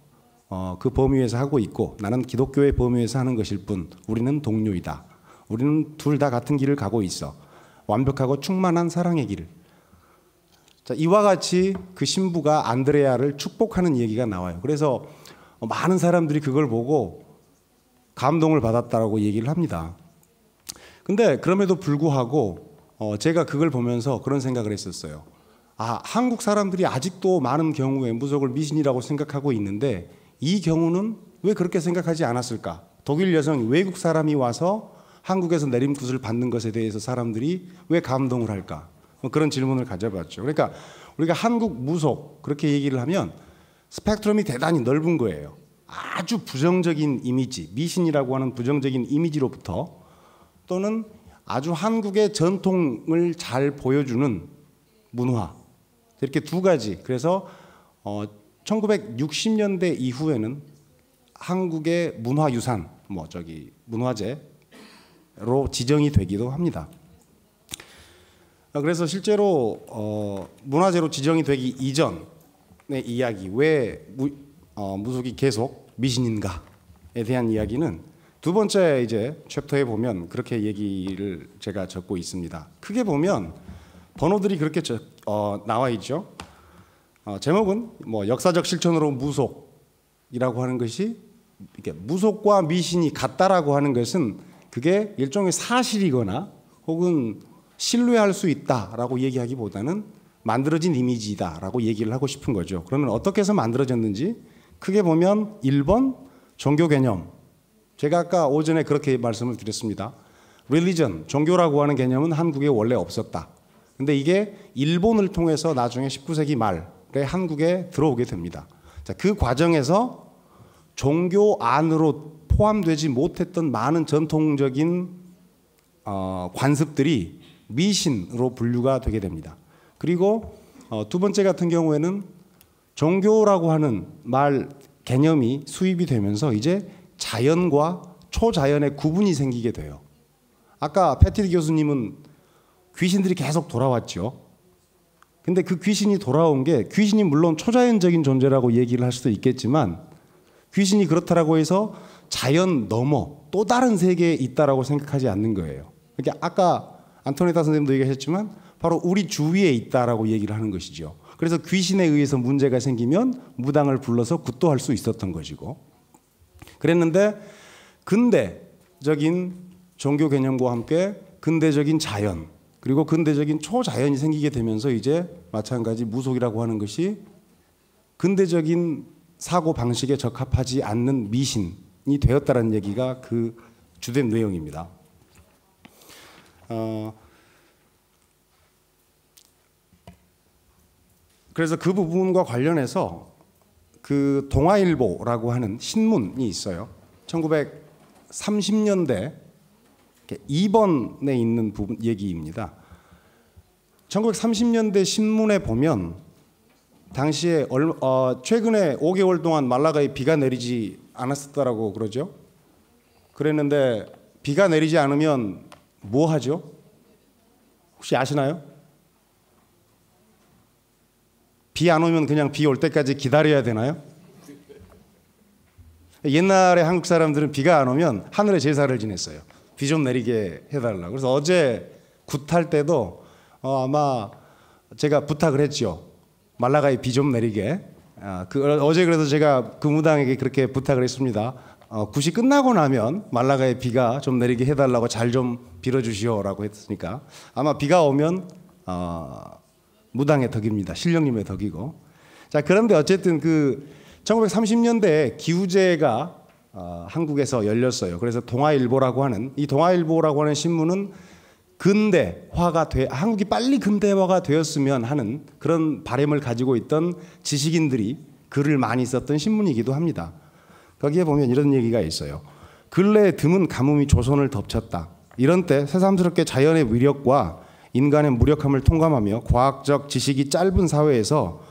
그 범위에서 하고 있고 나는 기독교의 범위에서 하는 것일 뿐 우리는 동료이다. 우리는 둘 다 같은 길을 가고 있어. 완벽하고 충만한 사랑의 길을. 자, 이와 같이 그 신부가 안드레아를 축복하는 얘기가 나와요. 그래서 많은 사람들이 그걸 보고 감동을 받았다라고 얘기를 합니다. 근데 그럼에도 불구하고 제가 그걸 보면서 그런 생각을 했었어요. 한국 사람들이 아직도 많은 경우에 무속을 미신이라고 생각하고 있는데 이 경우는 왜 그렇게 생각하지 않았을까? 독일 여성, 외국 사람이 와서 한국에서 내림굿을 받는 것에 대해서 사람들이 왜 감동을 할까? 그런 질문을 가져봤죠. 그러니까 우리가 한국 무속 그렇게 얘기를 하면 스펙트럼이 대단히 넓은 거예요. 아주 부정적인 이미지, 미신이라고 하는 부정적인 이미지로부터 또는 아주 한국의 전통을 잘 보여주는 문화, 이렇게 두 가지. 그래서 1960년대 이후에는 한국의 문화유산, 문화재로 지정이 되기도 합니다. 그래서 실제로 문화재로 지정이 되기 이전의 이야기, 왜 무속이 계속 미신인가에 대한 이야기는 두 번째 이제 챕터에 보면 그렇게 얘기를 제가 적고 있습니다. 크게 보면 번호들이 그렇게 나와 있죠. 제목은 역사적 실천으로 무속이라고 하는 것이 이렇게 무속과 미신이 같다라고 하는 것은 그게 일종의 사실이거나 혹은 신뢰할 수 있다라고 얘기하기보다는 만들어진 이미지다라고 얘기를 하고 싶은 거죠. 그러면 어떻게 해서 만들어졌는지 크게 보면 1번 종교 개념. 제가 아까 오전에 그렇게 말씀을 드렸습니다. religion, 종교라고 하는 개념은 한국에 원래 없었다. 근데 이게 일본을 통해서 나중에 19세기 말에 한국에 들어오게 됩니다. 자, 그 과정에서 종교 안으로 포함되지 못했던 많은 전통적인 관습들이 미신으로 분류가 되게 됩니다. 그리고 두 번째 같은 경우에는 종교라고 하는 말 개념이 수입이 되면서 이제 자연과 초자연의 구분이 생기게 돼요. 아까 패티드 교수님은 귀신들이 계속 돌아왔죠. 근데 그 귀신이 돌아온 게 귀신이 물론 초자연적인 존재라고 얘기를 할 수도 있겠지만 귀신이 그렇다라고 해서 자연 넘어 또 다른 세계에 있다라고 생각하지 않는 거예요. 그러니까 아까 안토니타 선생님도 얘기하셨지만 바로 우리 주위에 있다라고 얘기를 하는 것이죠. 그래서 귀신에 의해서 문제가 생기면 무당을 불러서 굿도할 수 있었던 것이고 그랬는데 근대적인 종교 개념과 함께 근대적인 자연 그리고 근대적인 초자연이 생기게 되면서 이제 마찬가지 무속이라고 하는 것이 근대적인 사고 방식에 적합하지 않는 미신이 되었다는 얘기가 그 주된 내용입니다. 그래서 그 부분과 관련해서 그 동아일보라고 하는 신문이 있어요. 1930년대 2번에 있는 부분 얘기입니다. 1930년대 신문에 보면 당시에 최근에 5개월 동안 말라가에 비가 내리지 않았었다라고 그러죠. 그랬는데 비가 내리지 않으면 뭐 하죠? 혹시 아시나요? 비 안 오면 그냥 비 올 때까지 기다려야 되나요? 옛날에 한국 사람들은 비가 안 오면 하늘에 제사를 지냈어요. 비 좀 내리게 해달라고. 그래서 어제 굿할 때도 아마 제가 부탁을 했죠. 말라가에 비 좀 내리게. 어제 그래서 제가 그 무당에게 그렇게 부탁을 했습니다. 굿이 끝나고 나면 말라가에 비가 좀 내리게 해달라고 잘 좀 빌어주시오라고 했으니까 아마 비가 오면 무당의 덕입니다. 신령님의 덕이고. 자, 그런데 어쨌든 그 1930년대에 기우제가 한국에서 열렸어요. 그래서 동아일보라고 하는 이 동아일보라고 하는 신문은 근대화가 한국이 빨리 근대화가 되었으면 하는 그런 바람을 가지고 있던 지식인들이 글을 많이 썼던 신문이기도 합니다. 거기에 보면 이런 얘기가 있어요. 근래에 드문 가뭄이 조선을 덮쳤다. 이런 때 새삼스럽게 자연의 위력과 인간의 무력함을 통감하며 과학적 지식이 짧은 사회에서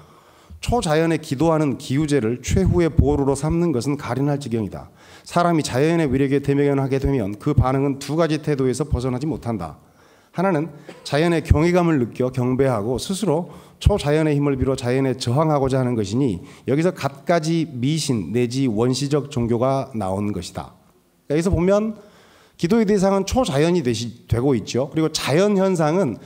초자연에 기도하는 기우제를 최후의 보루로 삼는 것은 가련할 지경이다. 사람이 자연의 위력에 대면하게 되면 그 반응은 두 가지 태도에서 벗어나지 못한다. 하나는 자연의 경외감을 느껴 경배하고 스스로 초자연의 힘을 빌어 자연에 저항하고자 하는 것이니 여기서 갖가지 미신 내지 원시적 종교가 나온 것이다. 여기서 보면 기도의 대상은 초자연이 되고 있죠. 그리고 자연 현상은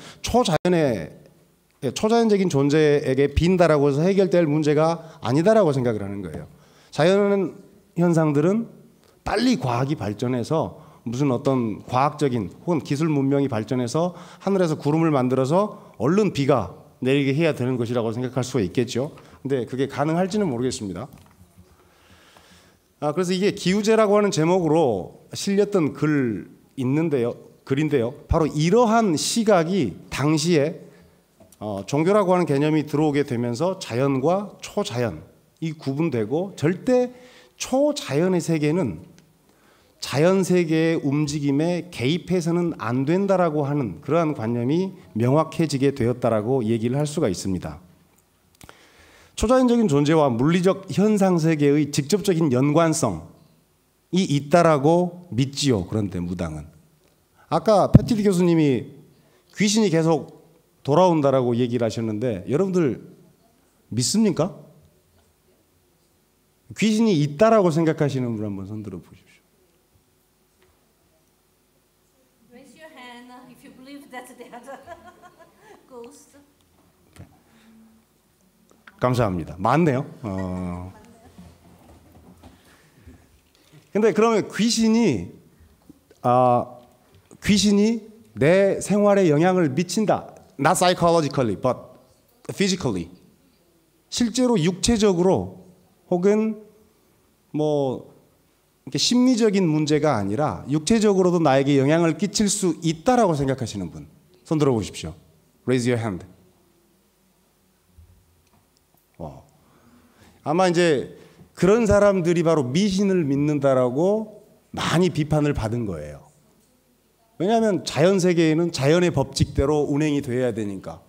초자연적인 존재에게 빈다라고 해서 해결될 문제가 아니다라고 생각을 하는 거예요. 자연 현상들은 빨리 과학이 발전해서 무슨 어떤 과학적인 혹은 기술 문명이 발전해서 하늘에서 구름을 만들어서 얼른 비가 내리게 해야 되는 것이라고 생각할 수가 있겠죠. 근데 그게 가능할지는 모르겠습니다. 그래서 이게 기우제라고 하는 제목으로 실렸던 글인데요. 바로 이러한 시각이 당시에 종교라고 하는 개념이 들어오게 되면서 자연과 초자연이 구분되고 절대 초자연의 세계는 자연 세계의 움직임에 개입해서는 안 된다라고 하는 그러한 관념이 명확해지게 되었다라고 얘기를 할 수가 있습니다. 초자연적인 존재와 물리적 현상 세계의 직접적인 연관성이 있다라고 믿지요. 그런데 무당은 아까 패티드 교수님이 귀신이 계속 돌아온다라고 얘기를 하셨는데 여러분들 믿습니까? 귀신이 있다라고 생각하시는 분 한번 손 들어 보십시오. Raise your hand if you believe that they are the ghost. 감사합니다. 많네요. 근데 그러면 귀신이 내 생활에 영향을 미친다. Not psychologically, but physically 실제로 육체적으로 혹은 뭐 이렇게 심리적인 문제가 아니라 육체적으로도 나에게 영향을 끼칠 수 있다라고 생각하시는 분 손 들어 보십시오. Raise your hand. 아마 이제 그런 사람들이 바로 미신을 믿는다라고 많이 비판을 받은 거예요. 왜냐하면 자연 세계에는 자연의 법칙대로 운행이 돼야 되니까.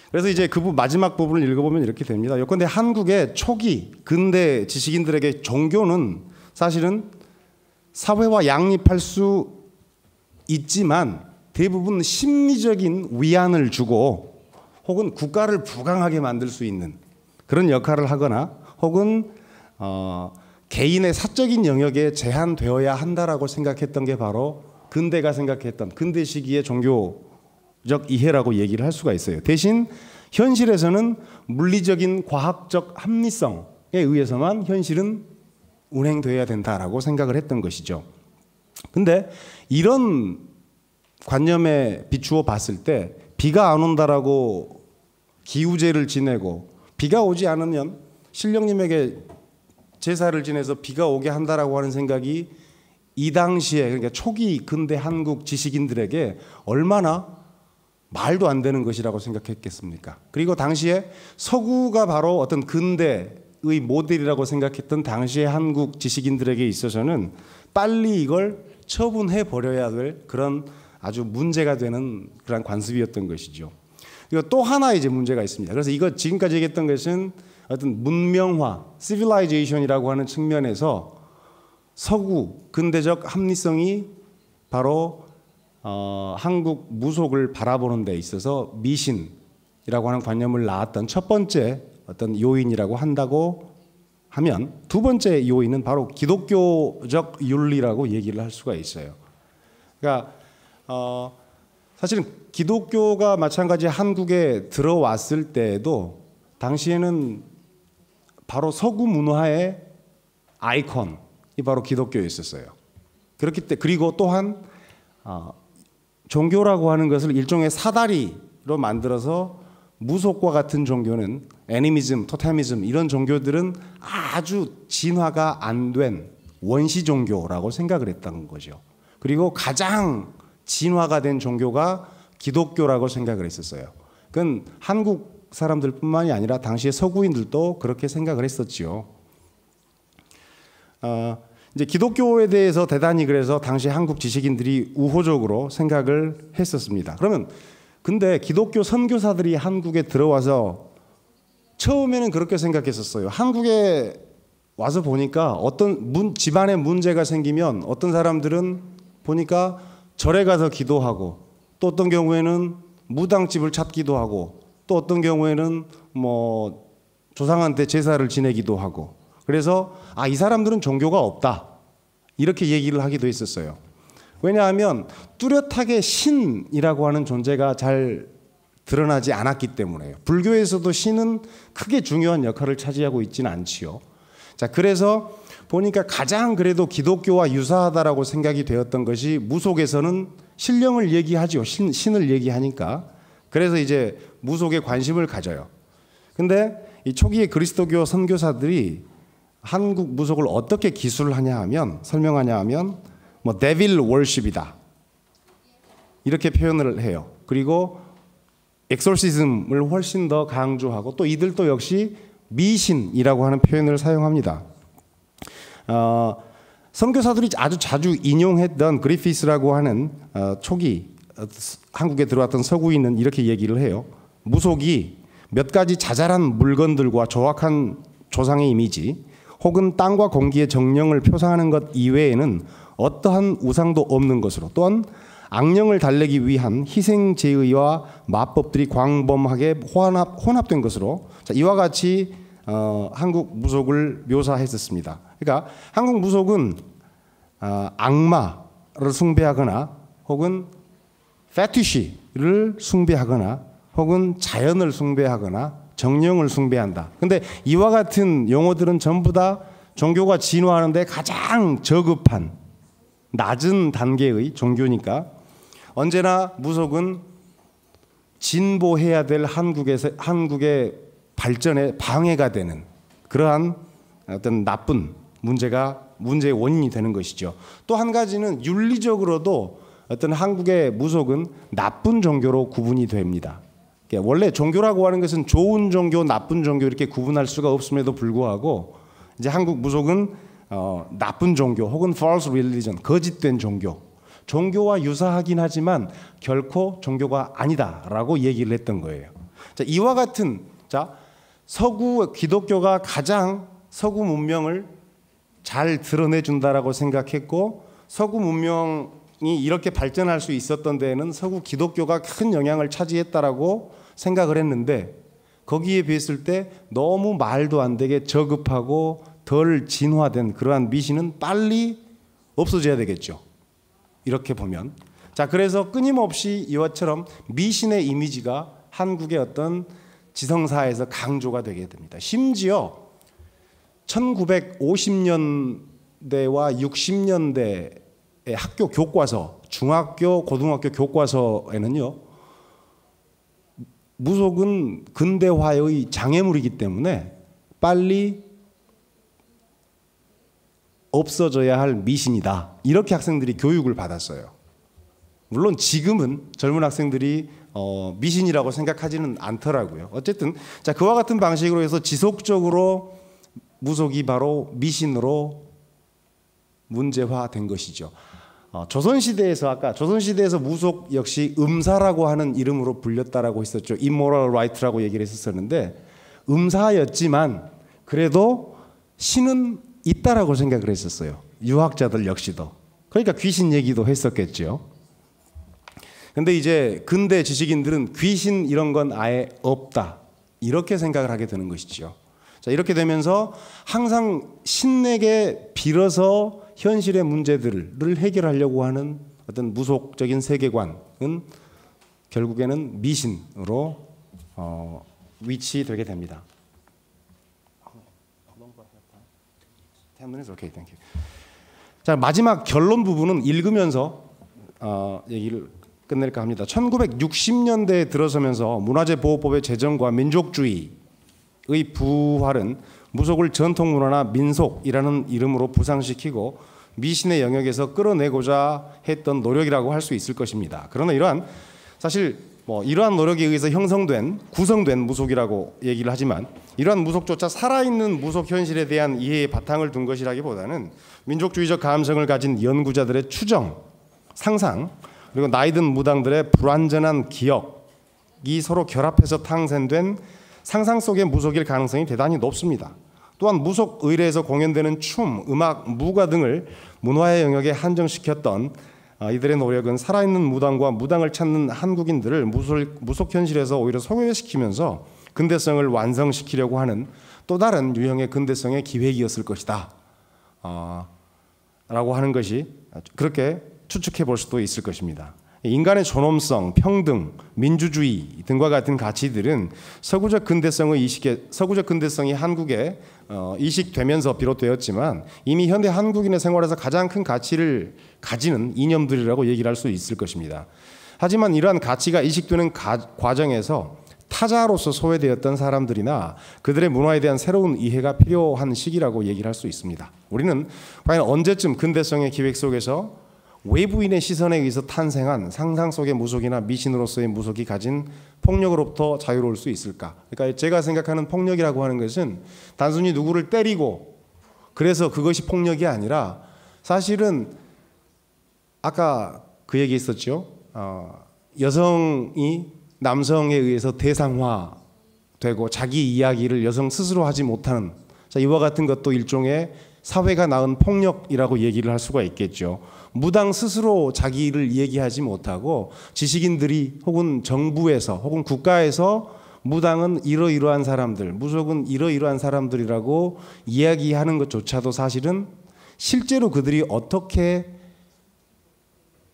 그래서 이제 그 마지막 부분을 읽어보면 이렇게 됩니다. 요컨대 한국의 초기 근대 지식인들에게 종교는 사실은 사회와 양립할 수 있지만 대부분 심리적인 위안을 주고 혹은 국가를 부강하게 만들 수 있는 그런 역할을 하거나 혹은 개인의 사적인 영역에 제한되어야 한다라고 생각했던 게 바로 근대가 생각했던 근대 시기의 종교적 이해라고 얘기를 할 수가 있어요. 대신 현실에서는 물리적인 과학적 합리성에 의해서만 현실은 운행되어야 된다라고 생각을 했던 것이죠. 근데 이런 관념에 비추어 봤을 때 비가 안 온다라고 기우제를 지내고 비가 오지 않으면 신령님에게 제사를 지내서 비가 오게 한다라고 하는 생각이 이 당시에 그러니까 초기 근대 한국 지식인들에게 얼마나 말도 안 되는 것이라고 생각했겠습니까? 그리고 당시에 서구가 바로 어떤 근대의 모델이라고 생각했던 당시의 한국 지식인들에게 있어서는 빨리 이걸 처분해 버려야 될 그런 아주 문제가 되는 그런 관습이었던 것이죠. 그리고 또 하나 이제 문제가 있습니다. 그래서 이거 지금까지 얘기했던 것은 어떤 문명화, civilization이라고 하는 측면에서 서구 근대적 합리성이 바로 한국 무속을 바라보는 데 있어서 미신이라고 하는 관념을 낳았던 첫 번째 어떤 요인이라고 한다고 하면 두 번째 요인은 바로 기독교적 윤리라고 얘기를 할 수가 있어요. 그러니까 사실은 기독교가 마찬가지 한국에 들어왔을 때에도 당시에는 바로 서구 문화의 아이콘이 바로 기독교였었어요. 그렇기 때문에 그리고 또한 종교라고 하는 것을 일종의 사다리로 만들어서 무속과 같은 종교는 애니미즘, 토테미즘 이런 종교들은 아주 진화가 안 된 원시 종교라고 생각을 했던 거죠. 그리고 가장 진화가 된 종교가 기독교라고 생각을 했었어요. 그건 한국 사람들뿐만이 아니라 당시의 서구인들도 그렇게 생각을 했었지요. 이제 기독교에 대해서 대단히 그래서 당시 한국 지식인들이 우호적으로 생각을 했었습니다. 그러면 근데 기독교 선교사들이 한국에 들어와서 처음에는 그렇게 생각했었어요. 한국에 와서 보니까 어떤 집안에 문제가 생기면 어떤 사람들은 보니까 절에 가서 기도하고 또 어떤 경우에는 무당집을 찾기도 하고 또 어떤 경우에는 뭐 조상한테 제사를 지내기도 하고 그래서 이 사람들은 종교가 없다 이렇게 얘기를 하기도 했었어요. 왜냐하면 뚜렷하게 신이라고 하는 존재가 잘 드러나지 않았기 때문에요. 불교에서도 신은 크게 중요한 역할을 차지하고 있지는 않지요. 자, 그래서 보니까 가장 그래도 기독교와 유사하다라고 생각이 되었던 것이 무속에서는 신령을 얘기하죠. 신을 얘기하니까. 그래서 이제 무속에 관심을 가져요. 근데 이 초기의 그리스도교 선교사들이 한국 무속을 어떻게 기술을 하냐 하면 설명하냐 하면 뭐 데빌 월십이다 이렇게 표현을 해요. 그리고 엑소시즘을 훨씬 더 강조하고 또 이들도 역시 미신이라고 하는 표현을 사용합니다. 선교사들이 아주 자주 인용했던 그리피스라고 하는 초기 한국에 들어왔던 서구인은 이렇게 얘기를 해요. 무속이 몇 가지 자잘한 물건들과 조악한 조상의 이미지 혹은 땅과 공기의 정령을 표상하는 것 이외에는 어떠한 우상도 없는 것으로 또한 악령을 달래기 위한 희생제의와 마법들이 광범하게 혼합된 것으로 이와 같이 한국 무속을 묘사했었습니다. 그러니까 한국 무속은 악마를 숭배하거나 혹은 페티시를 숭배하거나 혹은 자연을 숭배하거나 정령을 숭배한다. 근데 이와 같은 용어들은 전부 다 종교가 진화하는데 가장 저급한 낮은 단계의 종교니까 언제나 무속은 진보해야 될 한국의 발전에 방해가 되는 그러한 어떤 나쁜 문제의 원인이 되는 것이죠. 또 한 가지는 윤리적으로도 어떤 한국의 무속은 나쁜 종교로 구분이 됩니다. 원래 종교라고 하는 것은 좋은 종교, 나쁜 종교 이렇게 구분할 수가 없음에도 불구하고 이제 한국 무속은 나쁜 종교 혹은 false religion, 거짓된 종교와 유사하긴 하지만 결코 종교가 아니다라고 얘기를 했던 거예요. 자, 이와 같은 서구 기독교가 가장 서구 문명을 잘 드러내준다라고 생각했고 서구 문명이 이렇게 발전할 수 있었던 데에는 서구 기독교가 큰 영향을 차지했다라고 생각을 했는데 거기에 비했을 때 너무 말도 안 되게 저급하고 덜 진화된 그러한 미신은 빨리 없어져야 되겠죠. 이렇게 보면. 자, 그래서 끊임없이 이와처럼 미신의 이미지가 한국의 어떤 지성사에서 강조가 되게 됩니다. 심지어 1950년대와 60년대의 학교 교과서, 중학교, 고등학교 교과서에는요, 무속은 근대화의 장애물이기 때문에 빨리 없어져야 할 미신이다. 이렇게 학생들이 교육을 받았어요. 물론 지금은 젊은 학생들이 미신이라고 생각하지는 않더라고요. 어쨌든 자, 그와 같은 방식으로 해서 지속적으로 무속이 바로 미신으로 문제화된 것이죠. 조선시대에서 무속 역시 음사라고 하는 이름으로 불렸다라고 했었죠. immoral right라고 얘기를 했었는데 음사였지만 그래도 신은 있다라고 생각을 했었어요. 유학자들 역시도. 그러니까 귀신 얘기도 했었겠죠. 근데 이제 근대 지식인들은 귀신 이런 건 아예 없다. 이렇게 생각을 하게 되는 것이죠. 자, 이렇게 되면서 항상 신에게 빌어서 현실의 문제들을 해결하려고 하는 어떤 무속적인 세계관은 결국에는 미신으로 위치되게 됩니다. 자, 마지막 결론 부분은 읽으면서 얘기를 끝낼까 합니다. 1960년대에 들어서면서 문화재보호법의 제정과 민족주의의 부활은 무속을 전통문화나 민속이라는 이름으로 부상시키고 미신의 영역에서 끌어내고자 했던 노력이라고 할 수 있을 것입니다. 그러나 이러한 노력에 의해서 구성된 무속이라고 얘기를 하지만 이러한 무속조차 살아있는 무속 현실에 대한 이해의 바탕을 둔 것이라기보다는 민족주의적 감성을 가진 연구자들의 추정, 상상, 그리고 나이든 무당들의 불완전한 기억이 서로 결합해서 탄생된 상상 속의 무속일 가능성이 대단히 높습니다. 또한 무속 의례에서 공연되는 춤, 음악, 무가 등을 문화의 영역에 한정시켰던 이들의 노력은 살아있는 무당과 무당을 찾는 한국인들을 무속 현실에서 오히려 소외시키면서 근대성을 완성시키려고 하는 또 다른 유형의 근대성의 기획이었을 것이다 라고 하는 것이 그렇게 추측해 볼 수도 있을 것입니다. 인간의 존엄성, 평등, 민주주의 등과 같은 가치들은 서구적 근대성이 한국에 이식되면서 비롯되었지만 이미 현대 한국인의 생활에서 가장 큰 가치를 가지는 이념들이라고 얘기를 할 수 있을 것입니다. 하지만 이러한 가치가 이식되는 과정에서 타자로서 소외되었던 사람들이나 그들의 문화에 대한 새로운 이해가 필요한 시기라고 얘기를 할 수 있습니다. 우리는 과연 언제쯤 근대성의 기획 속에서 외부인의 시선에 의해서 탄생한 상상 속의 무속이나 미신으로서의 무속이 가진 폭력으로부터 자유로울 수 있을까? 그러니까 제가 생각하는 폭력이라고 하는 것은 단순히 누구를 때리고 그래서 그것이 폭력이 아니라 사실은 아까 그 얘기 있었죠. 여성이 남성에 의해서 대상화되고 자기 이야기를 여성 스스로 하지 못하는 이와 같은 것도 일종의 사회가 낳은 폭력이라고 얘기를 할 수가 있겠죠. 무당 스스로 자기 일을 얘기하지 못하고 지식인들이 혹은 정부에서 혹은 국가에서 무당은 이러이러한 사람들, 무속은 이러이러한 사람들이라고 이야기하는 것조차도 사실은 실제로 그들이 어떻게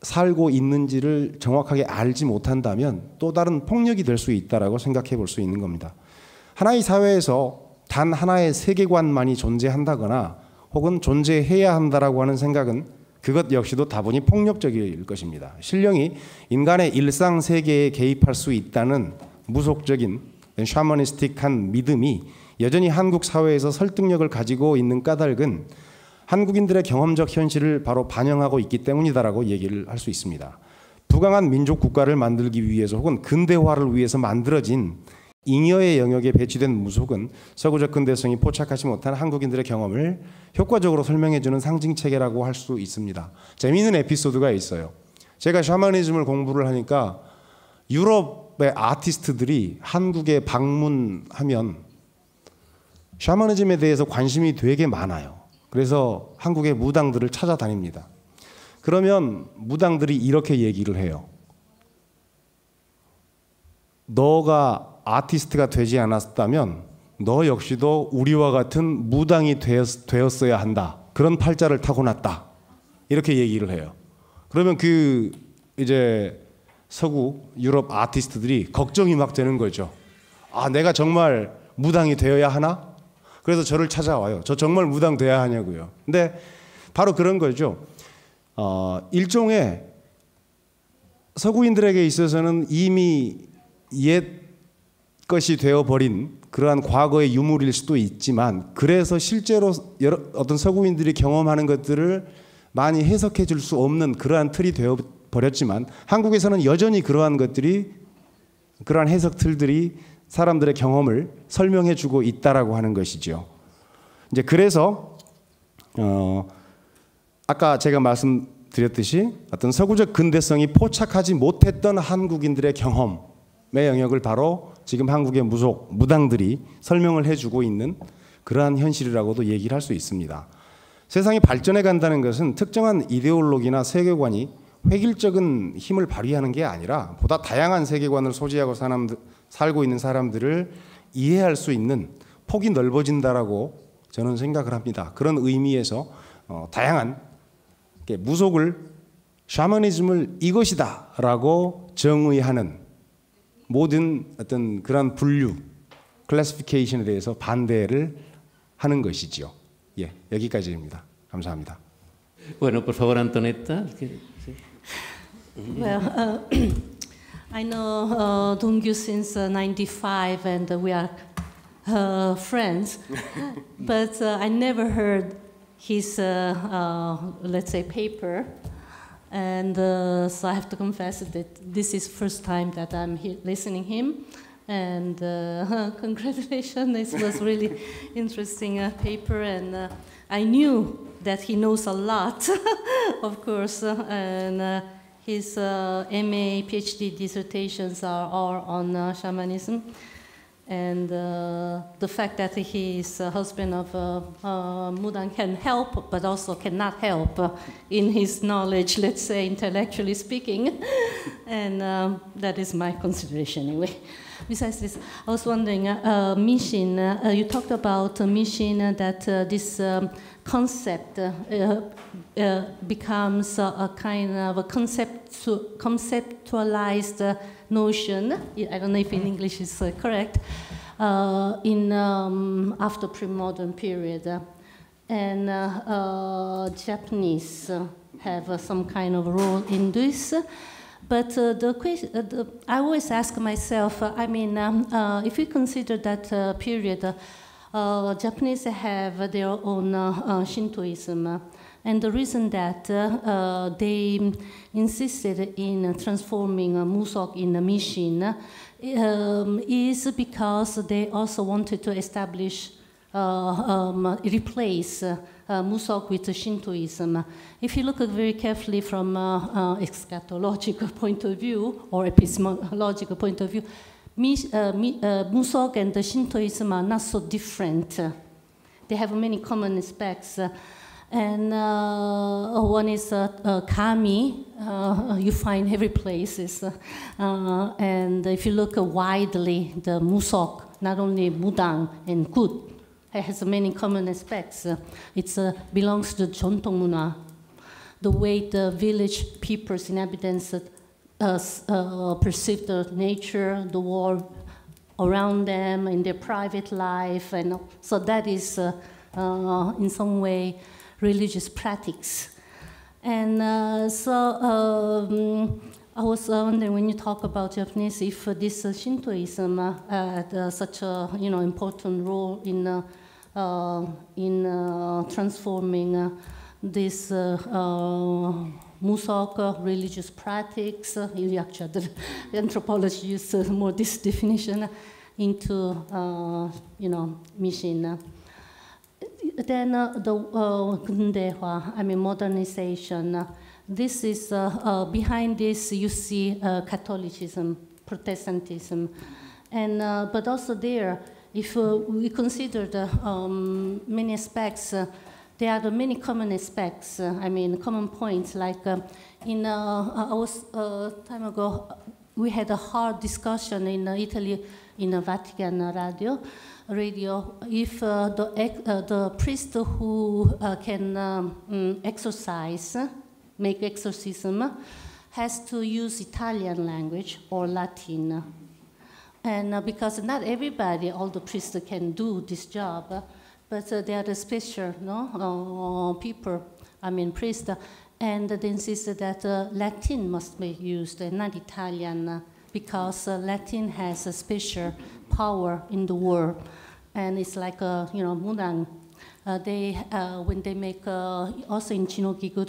살고 있는지를 정확하게 알지 못한다면 또 다른 폭력이 될 수 있다라고 생각해 볼 수 있는 겁니다. 하나의 사회에서 단 하나의 세계관만이 존재한다거나 혹은 존재해야 한다라고 하는 생각은 그것 역시도 다분히 폭력적일 것입니다. 신령이 인간의 일상 세계에 개입할 수 있다는 무속적인 샤머니스틱한 믿음이 여전히 한국 사회에서 설득력을 가지고 있는 까닭은 한국인들의 경험적 현실을 바로 반영하고 있기 때문이다라고 얘기를 할 수 있습니다. 부강한 민족 국가를 만들기 위해서 혹은 근대화를 위해서 만들어진 잉여의 영역에 배치된 무속은 서구적 근대성이 포착하지 못한 한국인들의 경험을 효과적으로 설명해주는 상징체계라고 할 수 있습니다. 재미있는 에피소드가 있어요. 제가 샤머니즘을 공부를 하니까 유럽의 아티스트들이 한국에 방문하면 샤머니즘에 대해서 관심이 되게 많아요. 그래서 한국의 무당들을 찾아다닙니다. 그러면 무당들이 이렇게 얘기를 해요. 너가 아티스트가 되지 않았다면 너 역시도 우리와 같은 무당이 되었어야 한다. 그런 팔자를 타고났다. 이렇게 얘기를 해요. 그러면 그 이제 서구 유럽 아티스트들이 걱정이 막 되는 거죠. 아, 내가 정말 무당이 되어야 하나? 그래서 저를 찾아와요. 저 정말 무당 돼야 하냐고요. 근데 바로 그런 거죠. 일종의 서구인들에게 있어서는 이미 옛 것이 되어버린 그러한 과거의 유물일 수도 있지만, 그래서 실제로 어떤 서구인들이 경험하는 것들을 많이 해석해 줄 수 없는 그러한 틀이 되어버렸지만, 한국에서는 여전히 그러한 것들이, 그러한 해석 틀들이 사람들의 경험을 설명해 주고 있다라고 하는 것이죠. 이제 그래서 아까 제가 말씀드렸듯이 어떤 서구적 근대성이 포착하지 못했던 한국인들의 경험의 영역을 바로 지금 한국의 무당들이 설명을 해주고 있는 그러한 현실이라고도 얘기를 할 수 있습니다. 세상이 발전해 간다는 것은 특정한 이데올로기나 세계관이 획일적인 힘을 발휘하는 게 아니라 보다 다양한 세계관을 소지하고 살고 있는 사람들을 이해할 수 있는 폭이 넓어진다라고 저는 생각을 합니다. 그런 의미에서 다양한 무속을, 샤머니즘을 이것이다라고 정의하는 모든 어떤 그런 분류, 클래시피케이션에 대해서 반대를 하는 것이죠. 예, 여기까지입니다. 감사합니다. Bueno, por favor, Antonietta. Well, I know Dongyu since 95 and we are friends, but I never heard his, let's say, paper. And so I have to confess that this is first time that I'm listening him. And congratulations, this was really interesting paper. And I knew that he knows a lot, of course. And his MA, PhD dissertations are all on shamanism. And the fact that he is a husband of Mudang can help, but also cannot help in his knowledge, let's say, intellectually speaking. And that is my consideration anyway. Besides this, I was wondering, Mishin, you talked about Mishin, that this concept becomes a kind of a conceptualized notion. I don't know if in English is correct. In after pre-modern period, and Japanese have some kind of role in this. But I always ask myself, I mean, if we consider that period, Japanese have their own Shintoism. And the reason that they insisted in transforming Musok in a Mishin is because they also wanted to establish, replace Musok with Shintoism. If you look very carefully from eschatological point of view or epistemological point of view, Musok and the Shintoism are not so different. They have many common aspects. And one is kami, you find every place. And if you look widely, the Musok, not only Mudang and Kut, it has many common aspects. It belongs to Jontong Muna, the way the village people's inhabitants perceive the nature, the world around them, in their private life. And so that is, in some way, religious practice. And I was wondering when you talk about Japanese, if this Shintoism had such a important role in transforming this Musok religious practice. Actually, the anthropology uses more this definition into Mishin. Then the Gundehwa, modernization. This is behind this you see Catholicism, Protestantism, and but also there, if we consider the many aspects, there are many common aspects. Common points. Like in time ago, we had a hard discussion in Italy in a Vatican radio. If the priest who can exorcise. Make exorcism, has to use Italian language or Latin. And because not everybody, all the priests can do this job, but they are the special people, priests, and they insisted that Latin must be used and not Italian, because Latin has a special power in the world. And it's like, Mudang. When they make, also in Chinogigu,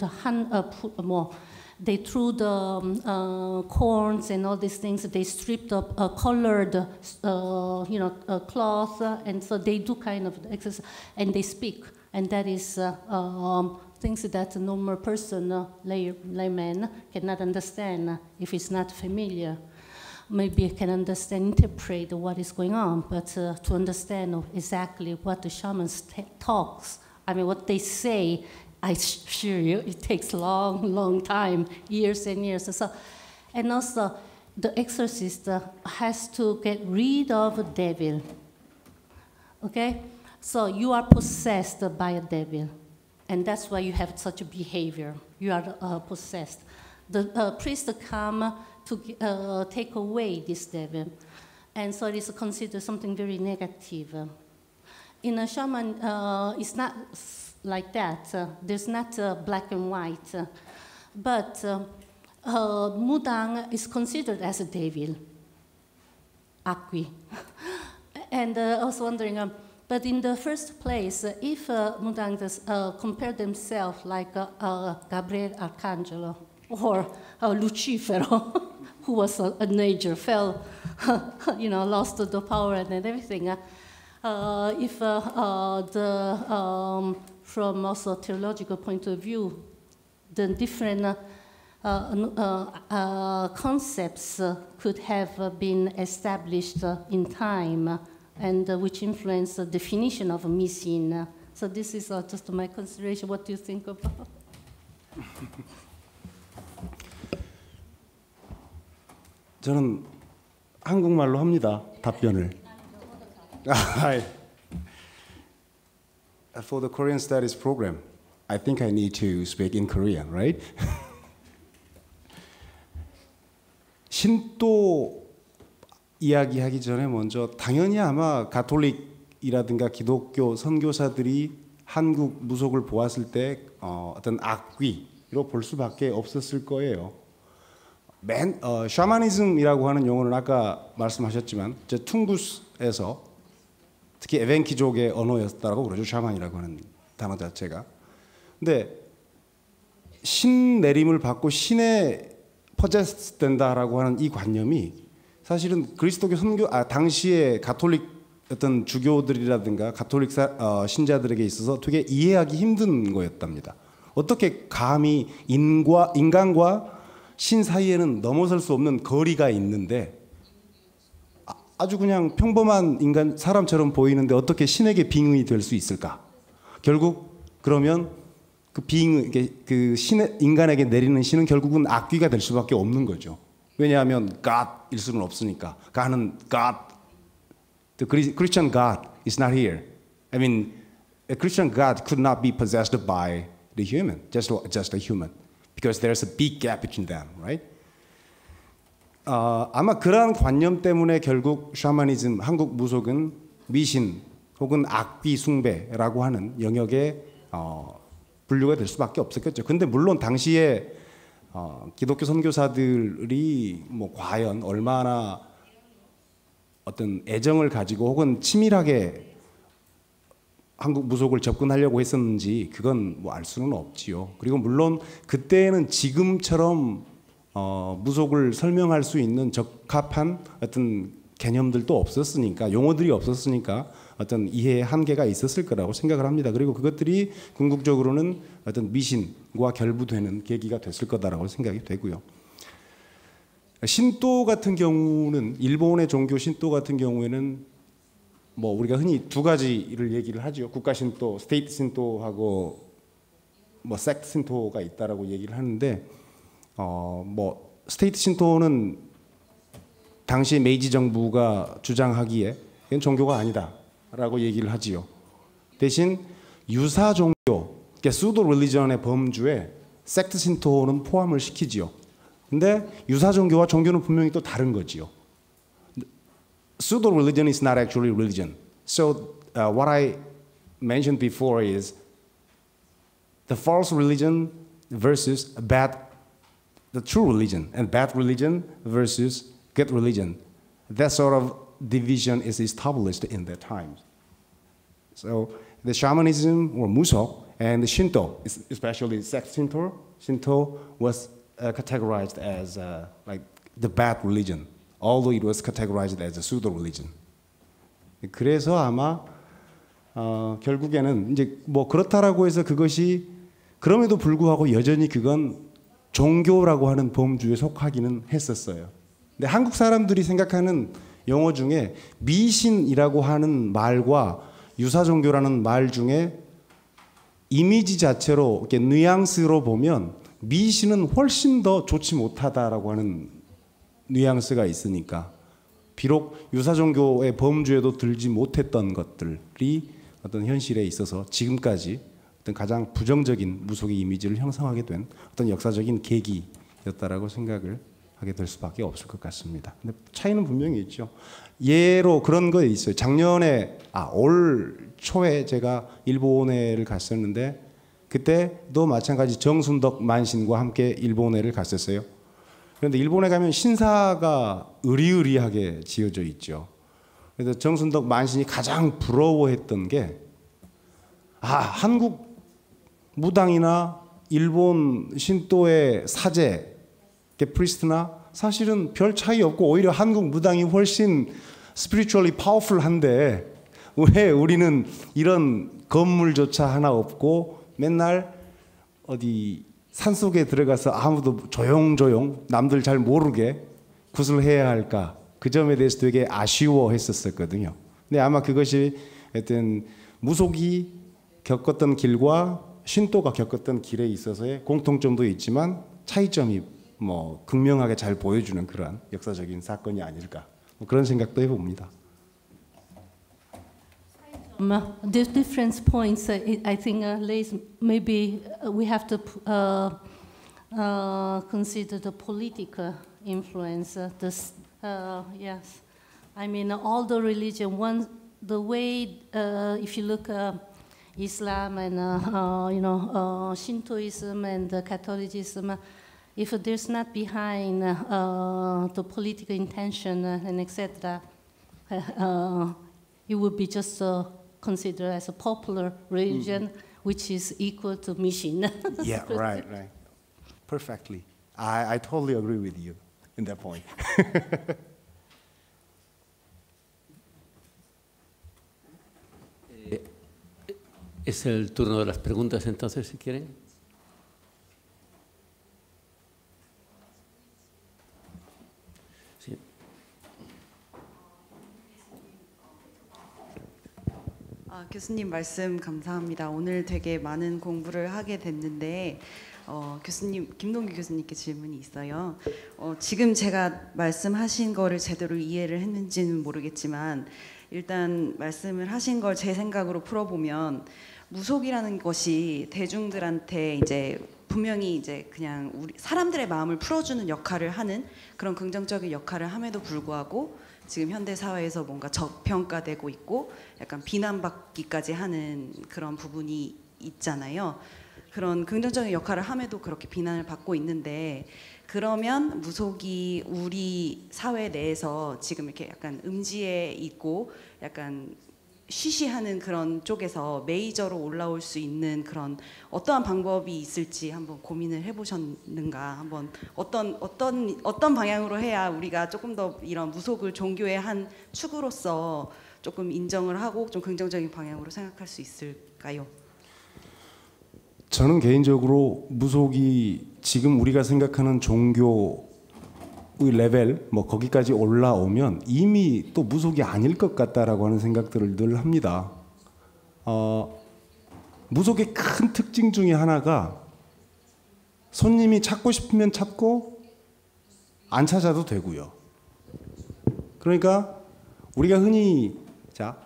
they threw the corns and all these things. They stripped up colored, cloth, and so they do kind of exercise, and they speak, and that is things that a normal person, layman, cannot understand if it's not familiar. Maybe I can understand, interpret what is going on, but to understand exactly what the shamans talks, what they say, I assure you, it takes long time, years and years. And also, the exorcist has to get rid of the devil. Okay, so you are possessed by a devil, and that's why you have such a behavior. You are possessed. The priest come to take away this devil. And so it is considered something very negative. In a shaman, it's not like that. There's not black and white. But Mudang is considered as a devil, Akwi. And I was wondering, but in the first place, if Mudang does compare themselves like Gabriel Arcangelo or Lucifero, who was an angel, fell, lost the power and everything. If from also theological point of view, the different concepts could have been established in time, and which influence the definition of Misin. So this is just my consideration. What do you think about? 저는 한국말로 합니다. 답변을. For the Korean Studies program, I think I need to speak in Korean, right? 신도 이야기하기 전에 먼저 당연히 아마 가톨릭이라든가 기독교 선교사들이 한국 무속을 보았을 때 어떤 악귀로 볼 수밖에 없었을 거예요. 샤머니즘이라고 하는 용어는 아까 말씀하셨지만 퉁구스에서 특히 에벤키족의 언어였다고 그러죠. 샤만이라고 하는 단어 자체가. 근데 신 내림을 받고 신에 포제스 된다라고 하는 이 관념이 사실은 그리스도교 선교 당시에 가톨릭 어떤 주교들이라든가 가톨릭 신자들에게 있어서 되게 이해하기 힘든 거였답니다. 어떻게 감히 인간과 신 사이에는 넘어설 수 없는 거리가 있는데 아주 그냥 평범한 인간 사람처럼 보이는데 어떻게 신에게 빙의 될 수 있을까? 결국 그러면 그 그 신의 인간에게 내리는 신은 결국은 악귀가 될 수밖에 없는 거죠. 왜냐하면 God일 수는 없으니까. God은 God, the Christian God is not here. I mean, a Christian God could not be possessed by the human, just a human. Because there's a big gap between them, right? 아마 그러한 관념 때문에 결국 샤머니즘, 한국 무속은 미신 혹은 악귀 숭배라고 하는 영역에 분류가 될 수밖에 없었겠죠. 근데 물론 당시에 기독교 선교사들이 뭐 과연 얼마나 어떤 애정을 가지고 혹은 치밀하게 한국 무속을 접근하려고 했었는지 그건 뭐 알 수는 없지요. 그리고 물론 그때는 지금처럼 무속을 설명할 수 있는 적합한 어떤 개념들도 없었으니까, 용어들이 없었으니까 어떤 이해의 한계가 있었을 거라고 생각을 합니다. 그리고 그것들이 궁극적으로는 어떤 미신과 결부되는 계기가 됐을 거다라고 생각이 되고요. 신도 같은 경우는, 일본의 종교 신도 같은 경우에는 뭐 우리가 흔히 두 가지를 얘기를 하죠. 국가 신도, 스테이트 신도하고 뭐 섹트 신도가 있다라고 얘기를 하는데, 뭐 스테이트 신도는 당시 메이지 정부가 주장하기에 이건 종교가 아니다라고 얘기를 하지요. 대신 유사 종교, 그러니까 수도 릴리전의 범주에 섹트 신도는 포함을 시키지요. 근데 유사 종교와 종교는 분명히 또 다른 거지요. Pseudo religion is not actually religion. So what I mentioned before is the false religion versus the true religion, and bad religion versus good religion. That sort of division is established in that time. So the shamanism or Musok and the Shinto, especially sect Shinto was categorized as like the bad religion, although it was categorized as a pseudo religion. 그래서 아마 결국에는 이제 뭐 그렇다라고 해서 그것이 그럼에도 불구하고 여전히 그건 종교라고 하는 범주에 속하기는 했었어요. 근데 한국 사람들이 생각하는 용어 중에 미신이라고 하는 말과 유사종교라는 말 중에 이미지 자체로 이렇게 뉘앙스로 보면 미신은 훨씬 더 좋지 못하다라고 하는 뉘앙스가 있으니까, 비록 유사종교의 범주에도 들지 못했던 것들이 어떤 현실에 있어서 지금까지 어떤 가장 부정적인 무속의 이미지를 형성하게 된 어떤 역사적인 계기였다라고 생각을 하게 될 수밖에 없을 것 같습니다. 근데 차이는 분명히 있죠. 예로 그런 거 있어요. 작년에 올 초에 제가 일본에를 갔었는데 그때도 마찬가지 정순덕 만신과 함께 일본에를 갔었어요. 그런데 일본에 가면 신사가 으리으리하게 지어져 있죠. 그래서 정순덕 만신이 가장 부러워했던 게 한국 무당이나 일본 신도의 사제, 프리스트나 사실은 별 차이 없고 오히려 한국 무당이 훨씬 spiritually powerful한데 왜 우리는 이런 건물조차 하나 없고 맨날 어디 산속에 들어가서 아무도 조용조용 남들 잘 모르게 굿을 해야 할까, 그 점에 대해서 되게 아쉬워했었거든요. 근데 아마 그것이 하여튼 무속이 겪었던 길과 신도가 겪었던 길에 있어서의 공통점도 있지만 차이점이 뭐 극명하게 잘 보여주는 그러한 역사적인 사건이 아닐까, 뭐 그런 생각도 해봅니다. The different points, I think, lays maybe we have to consider the political influence. Yes, I mean all the religion. The way if you look Islam and Shintoism and Catholicism, if there's not behind the political intention and etc., it would be just considered as a popular religion, which is equal to mission. Yeah, right. Perfectly. I totally agree with you in that point. Es el turno de las preguntas, entonces, si quieren. Sí. 교수님 말씀 감사합니다. 오늘 되게 많은 공부를 하게 됐는데 교수님, 김동규 교수님께 질문이 있어요. 지금 제가 말씀하신 거를 제대로 이해를 했는지는 모르겠지만 일단 말씀을 하신 걸 제 생각으로 풀어보면 무속이라는 것이 대중들한테 이제 분명히 이제 그냥 우리 사람들의 마음을 풀어주는 역할을 하는 그런 긍정적인 역할을 함에도 불구하고 지금 현대 사회에서 뭔가 저평가되고 있고 약간 비난받기까지 하는 그런 부분이 있잖아요. 그런 긍정적인 역할을 함에도 그렇게 비난을 받고 있는데 그러면 무속이 우리 사회 내에서 지금 이렇게 약간 음지에 있고 약간 쉬쉬하는 그런 쪽에서 메이저로 올라올 수 있는 그런 어떠한 방법이 있을지 한번 고민을 해보셨는가? 한번 어떤 방향으로 해야 우리가 조금 더 이런 무속을 종교의 한 축으로서 조금 인정을 하고 좀 긍정적인 방향으로 생각할 수 있을까요? 저는 개인적으로 무속이 지금 우리가 생각하는 종교의 레벨 뭐 거기까지 올라오면 이미 또 무속이 아닐 것 같다라고 하는 생각들을 늘 합니다. 무속의 큰 특징 중에 하나가 손님이 찾고 싶으면 찾고 안 찾아도 되고요. 그러니까 우리가 흔히 자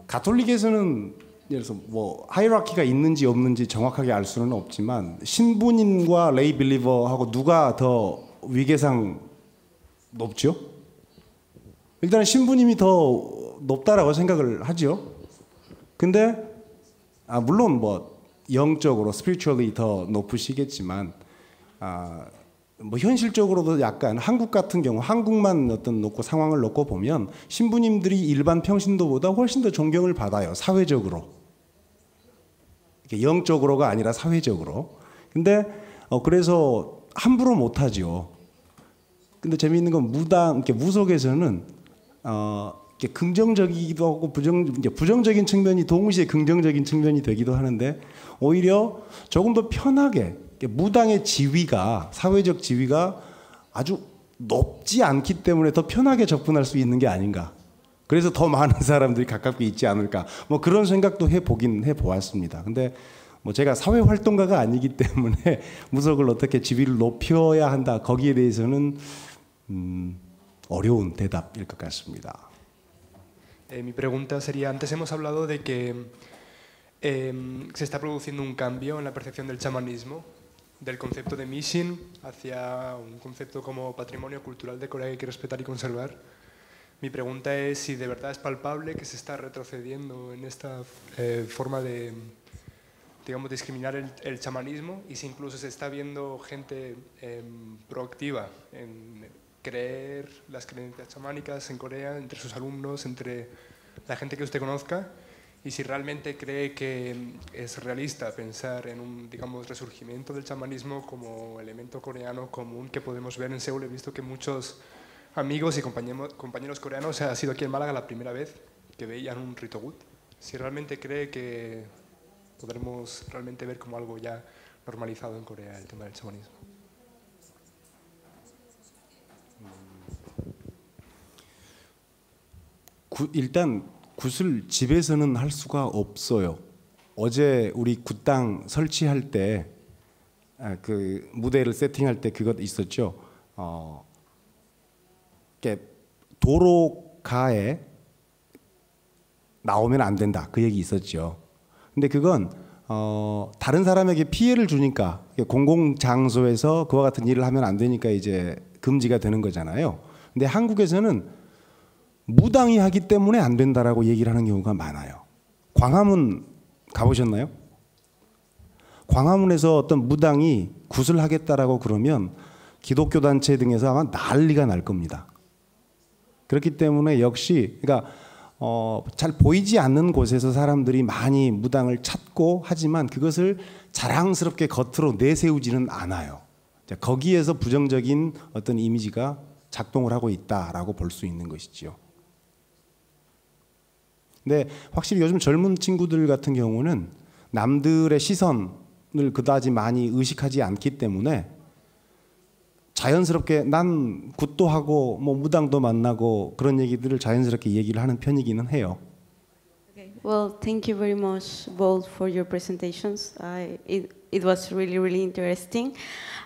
가톨릭에서는 예를 들어서 뭐 하이라키가 있는지 없는지 정확하게 알 수는 없지만 신부님과 레이 빌리버하고 누가 더 위계상 높죠? 일단 신부님이 더 높다라고 생각을 하죠. 근데 물론 뭐 영적으로 spiritually 더 높으시겠지만 뭐 현실적으로도 약간 한국 같은 경우 한국만 어떤 놓고 상황을 놓고 보면 신부님들이 일반 평신도보다 훨씬 더 존경을 받아요. 사회적으로. 영적으로가 아니라 사회적으로. 근데 그래서 함부로 못 하죠. 근데 재미있는 건 무속에서는 긍정적이기도 하고 부정적인 측면이 동시에 긍정적인 측면이 되기도 하는데 오히려 조금 더 편하게 무당의 지위가 사회적 지위가 아주 높지 않기 때문에 더 편하게 접근할 수 있는 게 아닌가. 그래서 더 많은 사람들이 가깝게 있지 않을까. 뭐 그런 생각도 해보았습니다. 근데 뭐 제가 사회 활동가가 아니기 때문에 무속을 어떻게 지위를 높여야 한다. 거기에 대해서는 어려운 대답일 것 같습니다. Mi pregunta sería, antes hemos hablado de que se está produciendo un cambio en la percepción del chamanismo, del concepto de Mishin hacia un concepto como patrimonio cultural de Corea que hay que respetar y conservar. Mi pregunta es si de verdad es palpable que se está retrocediendo en esta forma de, digamos, discriminar el chamanismo y si incluso se está viendo gente proactiva en creer las creencias chamánicas en Corea, entre sus alumnos, entre la gente que usted conozca, y si realmente cree que es realista pensar en un, digamos, resurgimiento del chamanismo como elemento coreano común que podemos ver en Seúl. He visto que muchos amigos y compañeros coreanos ha sido aquí en Málaga la primera vez que veían un rito gut. Si realmente cree que podremos realmente ver como algo ya normalizado en Corea el tema del chamanismo. 일단 굿을 집에서는 할 수가 없어요. 어제 우리 굿당 설치할 때 그 무대를 세팅할 때 그것 있었죠. 도로가에 나오면 안 된다. 그 얘기 있었죠. 근데 그건 다른 사람에게 피해를 주니까 공공 장소에서 그와 같은 일을 하면 안 되니까 이제 금지가 되는 거잖아요. 근데 한국에서는 무당이 하기 때문에 안 된다라고 얘기를 하는 경우가 많아요. 광화문 가보셨나요? 광화문에서 어떤 무당이 굿을 하겠다라고 그러면 기독교 단체 등에서 아마 난리가 날 겁니다. 그렇기 때문에 역시 그러니까 잘 보이지 않는 곳에서 사람들이 많이 무당을 찾고 하지만 그것을 자랑스럽게 겉으로 내세우지는 않아요. 거기에서 부정적인 어떤 이미지가 작동을 하고 있다라고 볼 수 있는 것이죠. 근데 확실히 요즘 젊은 친구들 같은 경우는 남들의 시선을 그다지 많이 의식하지 않기 때문에 자연스럽게 난 굿도 하고 뭐 무당도 만나고 그런 얘기들을 자연스럽게 얘기를 하는 편이기는 해요. Okay. Well, thank you very much both for your presentations. It was really interesting.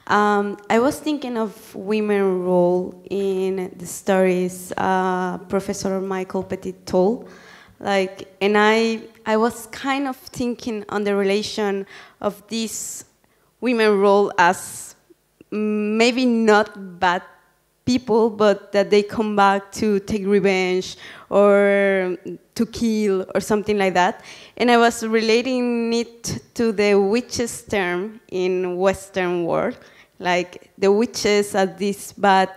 I was thinking of women's role in the stories Professor Michael Petit told. And I was kind of thinking on the relation of this women role as maybe not bad people, but that they come back to take revenge or to kill or something like that. And I was relating it to the witches term in Western world. Like the witches are these bad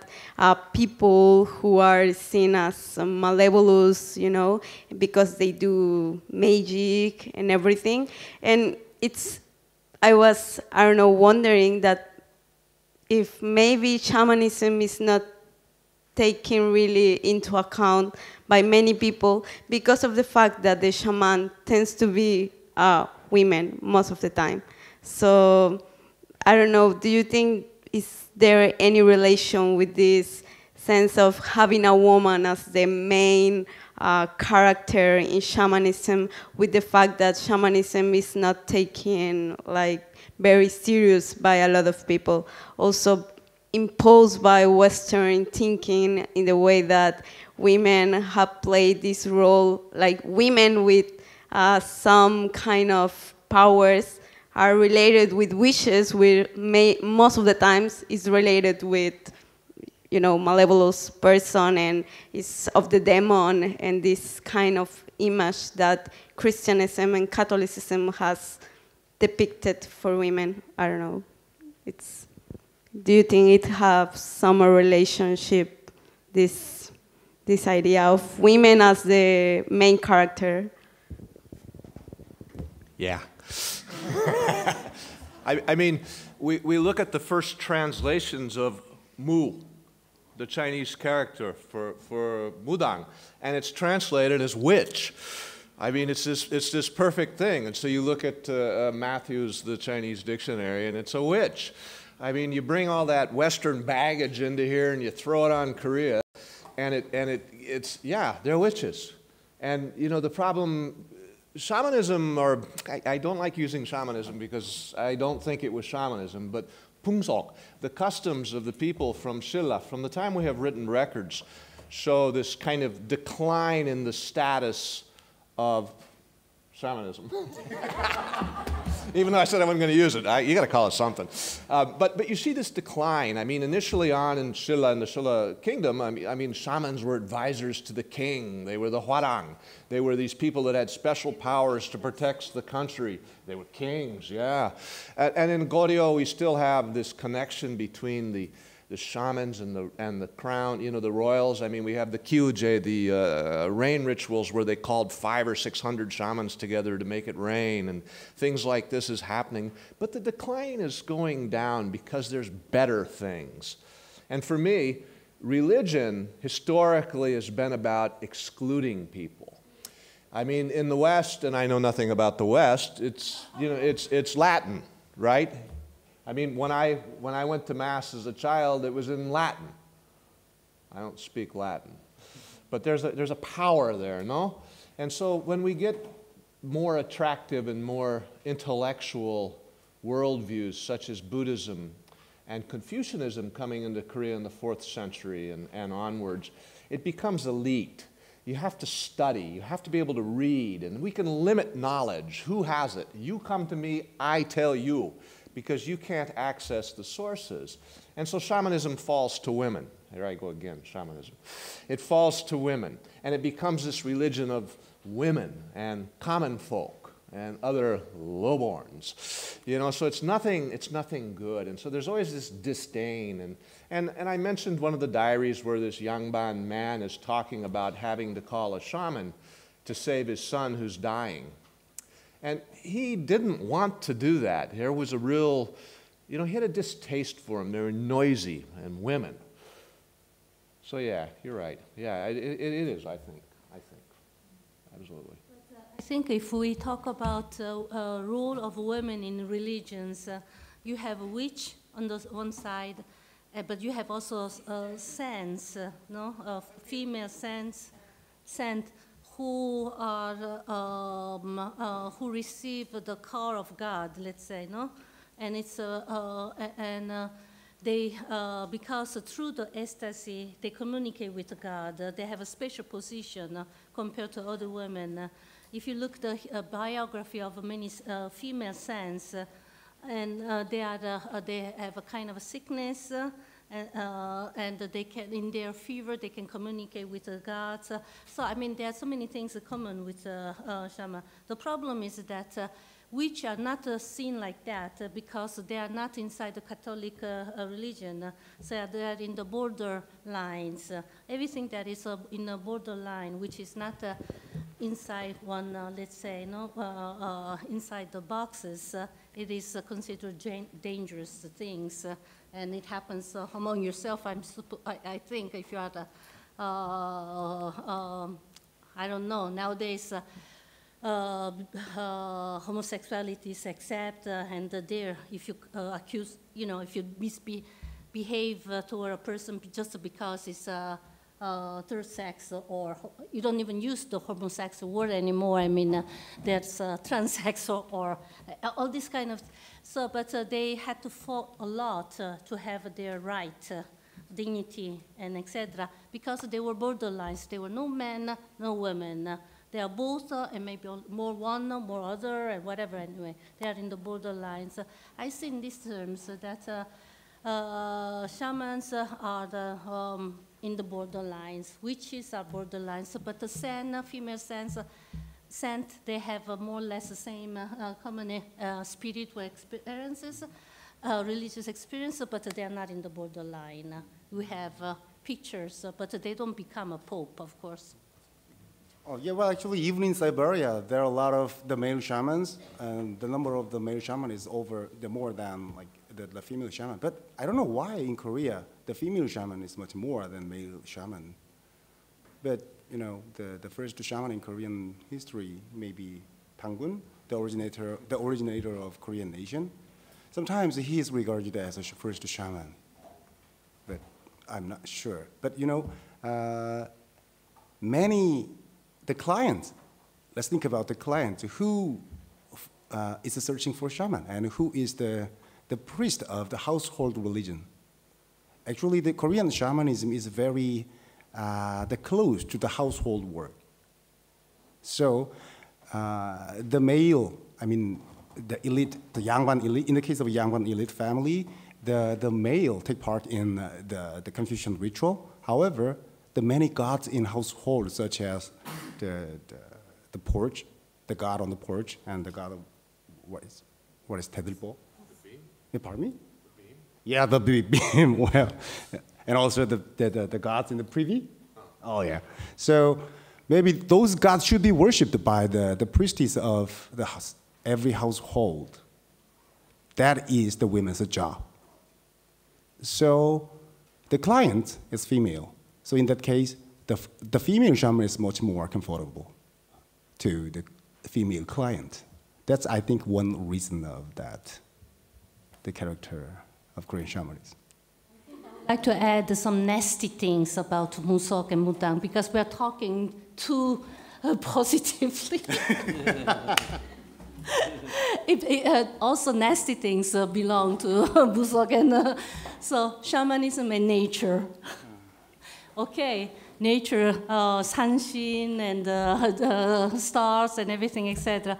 people who are seen as malevolous, you know, because they do magic and everything. And I don't know, wondering that if maybe shamanism is not taken really into account by many people because of the fact that the shaman tends to be women most of the time. So I don't know, do you think, is there any relation with this sense of having a woman as the main character in shamanism, with the fact that shamanism is not taken like very serious by a lot of people, also imposed by Western thinking in the way that women have played this role, like women with some kind of powers are related with wishes, where most of the times is related with, you know, malevolous person and is of the demon, and this kind of image that Christianism and Catholicism has depicted for women. I don't know. Do you think it has some relationship, this idea of women as the main character? Yeah. I mean, we look at the first translations of Mu, the Chinese character for Mudang, and it's translated as witch. I mean, it's this perfect thing. And so you look at Matthew's, the Chinese dictionary, and it's a witch. I mean, you bring all that Western baggage into here and you throw it on Korea, and it's yeah, they're witches. And you know, the problem, shamanism, or I don't like using shamanism because I don't think it was shamanism, but Pungsok, the customs of the people from Shilla, from the time we have written records, show this kind of decline in the status of shamanism. Even though I said I wasn't going to use it, you got to call it something. But you see this decline. I mean, initially on in Shilla, in the Shilla kingdom, I mean, shamans were advisors to the king. They were the Hwarang. They were these people that had special powers to protect the country. They were kings, yeah. And in Goryeo, we still have this connection between the shamans and the crown, you know, the royals. I mean, we have the Kyuje, the rain rituals where they called 500 or 600 shamans together to make it rain, and things like this is happening. But the decline is going down because there's better things. And for me, religion historically has been about excluding people. I mean, in the West, and I know nothing about the West, it's, you know, it's Latin, right? I mean, when I went to Mass as a child, it was in Latin. I don't speak Latin. But there's a power there, no? And so when we get more attractive and more intellectual worldviews, such as Buddhism and Confucianism coming into Korea in the 4th century and onwards, it becomes elite. You have to study. You have to be able to read. And we can limit knowledge. Who has it? You come to me, I tell you, because you can't access the sources. And so shamanism falls to women. Here I go again, shamanism. It falls to women, and it becomes this religion of women and common folk and other lowborns. You know, so it's nothing good. And so there's always this disdain. And I mentioned one of the diaries where this Yangban man is talking about having to call a shaman to save his son who's dying. And he didn't want to do that. There was a real, you know, he had a distaste for them. They were noisy and women. So yeah, you're right. Yeah, it is, I think. Absolutely. I think if we talk about role of women in religions, you have a witch on the one side, but you have also saints, no, female saint, who receive the call of God, let's say, no, and it's they because through the ecstasy they communicate with God. They have a special position compared to other women. If you look the biography of many female saints, and they have a kind of a sickness. and they can, in their fever, they can communicate with the gods. So I mean, there are so many things in common with shaman. The problem is that which are not seen like that because they are not inside the Catholic religion. So they are in the border lines. Everything that is in a borderline, which is not inside one, let's say, inside the boxes, it is considered dangerous things. And it happens among yourself, I think, if you are the, I don't know, nowadays, homosexuality is accepted, and there, if you accuse, if you misbehave toward a person just because it's third sex, or you don't even use the homosexual word anymore. I mean, there's transsexual or all this kind of. So, but they had to fight a lot to have their right, dignity, and etc. Because they were borderlines. There were no men, no women. They are both, and maybe more one, more other, and whatever. Anyway, they are in the borderlines. I see in these terms that shamans are in the borderlines. Witches are borderlines, but the female saint, they have more or less the same common spiritual experiences, religious experience, but they are not in the borderline. We have pictures, but they don't become a pope, of course. Oh, yeah, well, actually, even in Siberia, there are a lot of the male shamans, and the number of the male shaman is more than like the female shaman. But I don't know why in Korea, the female shaman is much more than male shaman. But, the first shaman in Korean history may be Pangun, the originator of Korean nation. Sometimes he is regarded as a first shaman, but I'm not sure. But, the client, let's think about the client. Who is searching for shaman, and who is the priest of the household religion? Actually, the Korean shamanism is very close to the household work. So the male, the elite, the Yangwan elite, in the case of Yangwan elite family, the male take part in the Confucian ritual. However, the many gods in household, such as the porch, the god on the porch, and the god of what is Taedilbo? The beam. Yeah, pardon me? The beam. Yeah, the beam. Well, and also the gods in the privy. Oh yeah. So maybe those gods should be worshipped by the priestess of every household. That is the women's job. So the client is female. So in that case, the female shaman is much more comfortable to the female client. That's, I think, one reason of that, the character of Korean shamanism. I'd like to add some nasty things about Musok and Mudang, because we're talking too positively. Also, nasty things belong to Musok, and so shamanism and nature. Okay, nature, sanshin and the stars and everything, etc.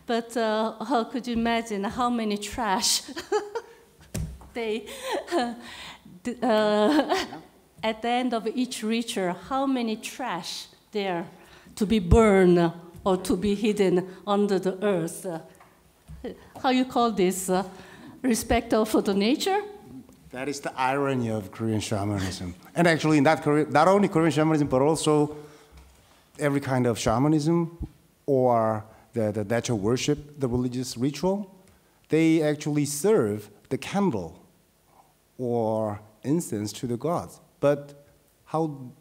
But how could you imagine how many trash they, at the end of each ritual, how many trash there to be burned or to be hidden under the earth? How you call this? Respect for the nature? That is the irony of Korean shamanism. And actually, not only Korean shamanism, but also every kind of shamanism or the natural worship, the religious ritual, they actually serve the candle or incense to the gods. But how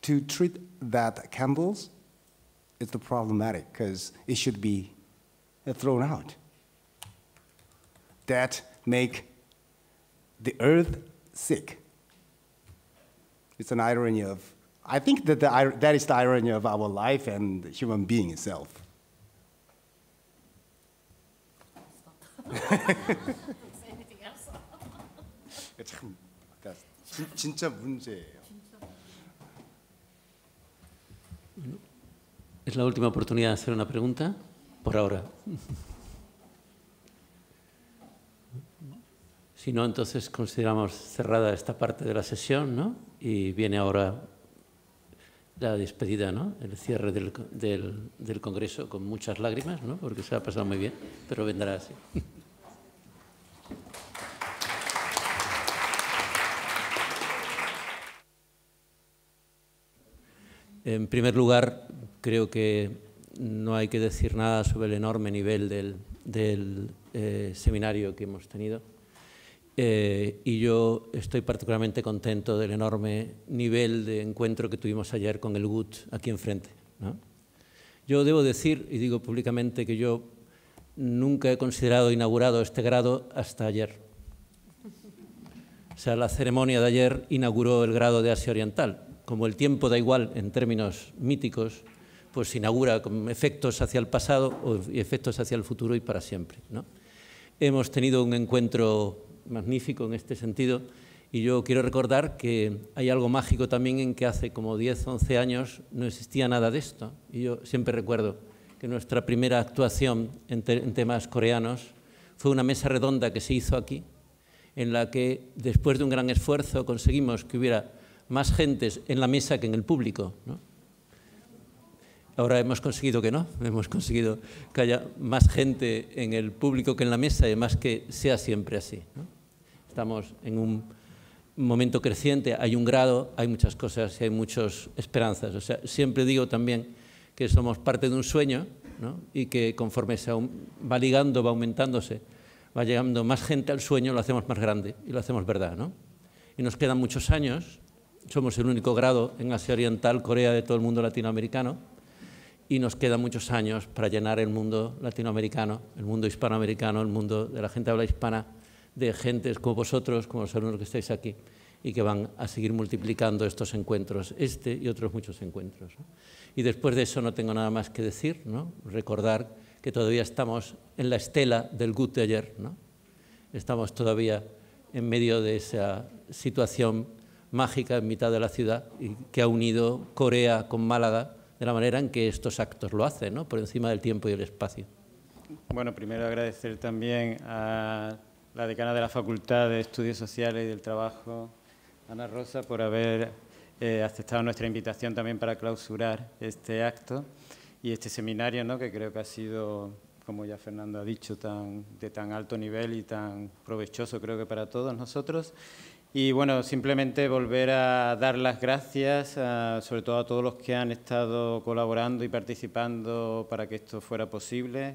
to treat that candles is the problematic, because it should be thrown out. That make the earth sick. It's an irony of, I think that that is the irony of our life and the human being itself. Anything else? 진짜 문제예요. Es la última oportunidad de hacer una pregunta, por ahora. Si no, entonces consideramos cerrada esta parte de la sesión, ¿no? Y viene ahora la despedida, ¿no? El cierre del Congreso con muchas lágrimas, ¿no? Porque se ha pasado muy bien, pero vendrá así. En primer lugar, creo que no hay que decir nada sobre el enorme nivel del seminario que hemos tenido. Y yo estoy particularmente contento del enorme nivel de encuentro que tuvimos ayer con el GUT aquí enfrente, ¿no? Yo debo decir, y digo públicamente, que yo nunca he considerado inaugurado este grado hasta ayer. O sea, la ceremonia de ayer inauguró el grado de Asia Oriental. Como el tiempo da igual en términos míticos, pues se inaugura con efectos hacia el pasado y efectos hacia el futuro y para siempre, ¿no? Hemos tenido un encuentro magnífico en este sentido y yo quiero recordar que hay algo mágico también en que hace como 10 o 11 años no existía nada de esto. Y yo siempre recuerdo que nuestra primera actuación en temas coreanos fue una mesa redonda que se hizo aquí, en la que después de un gran esfuerzo conseguimos que hubiera más gentes en la mesa que en el público, ¿no? Ahora hemos conseguido que no, hemos conseguido que haya más gente en el público que en la mesa y además que sea siempre así, ¿no? Estamos en un momento creciente, hay un grado, hay muchas cosas y hay muchas esperanzas. O sea, siempre digo también que somos parte de un sueño, ¿no? Y que conforme se va ligando, va aumentándose, va llegando más gente al sueño, lo hacemos más grande y lo hacemos verdad, ¿no? Y nos quedan muchos años. Somos el único grado en Asia Oriental, Corea, de todo el mundo latinoamericano, y nos quedan muchos años para llenar el mundo latinoamericano, el mundo hispanoamericano, el mundo de la gente habla hispana, de gentes como vosotros, como los alumnos que estáis aquí, y que van a seguir multiplicando estos encuentros, este y otros muchos encuentros, ¿no? Y después de eso no tengo nada más que decir, ¿no? Recordar que todavía estamos en la estela del GUT de ayer, ¿no? Estamos todavía en medio de esa situación mágica en mitad de la ciudad y que ha unido Corea con Málaga de la manera en que estos actos lo hacen, ¿no? Por encima del tiempo y el espacio. Bueno, primero agradecer también a la decana de la Facultad de Estudios Sociales y del Trabajo, Ana Rosa, por haber aceptado nuestra invitación también para clausurar este acto y este seminario, ¿no? Que creo que ha sido, como ya Fernando ha dicho, de tan alto nivel y tan provechoso, creo que para todos nosotros. Y bueno, simplemente volver a dar las gracias, sobre todo a todos los que han estado colaborando y participando para que esto fuera posible,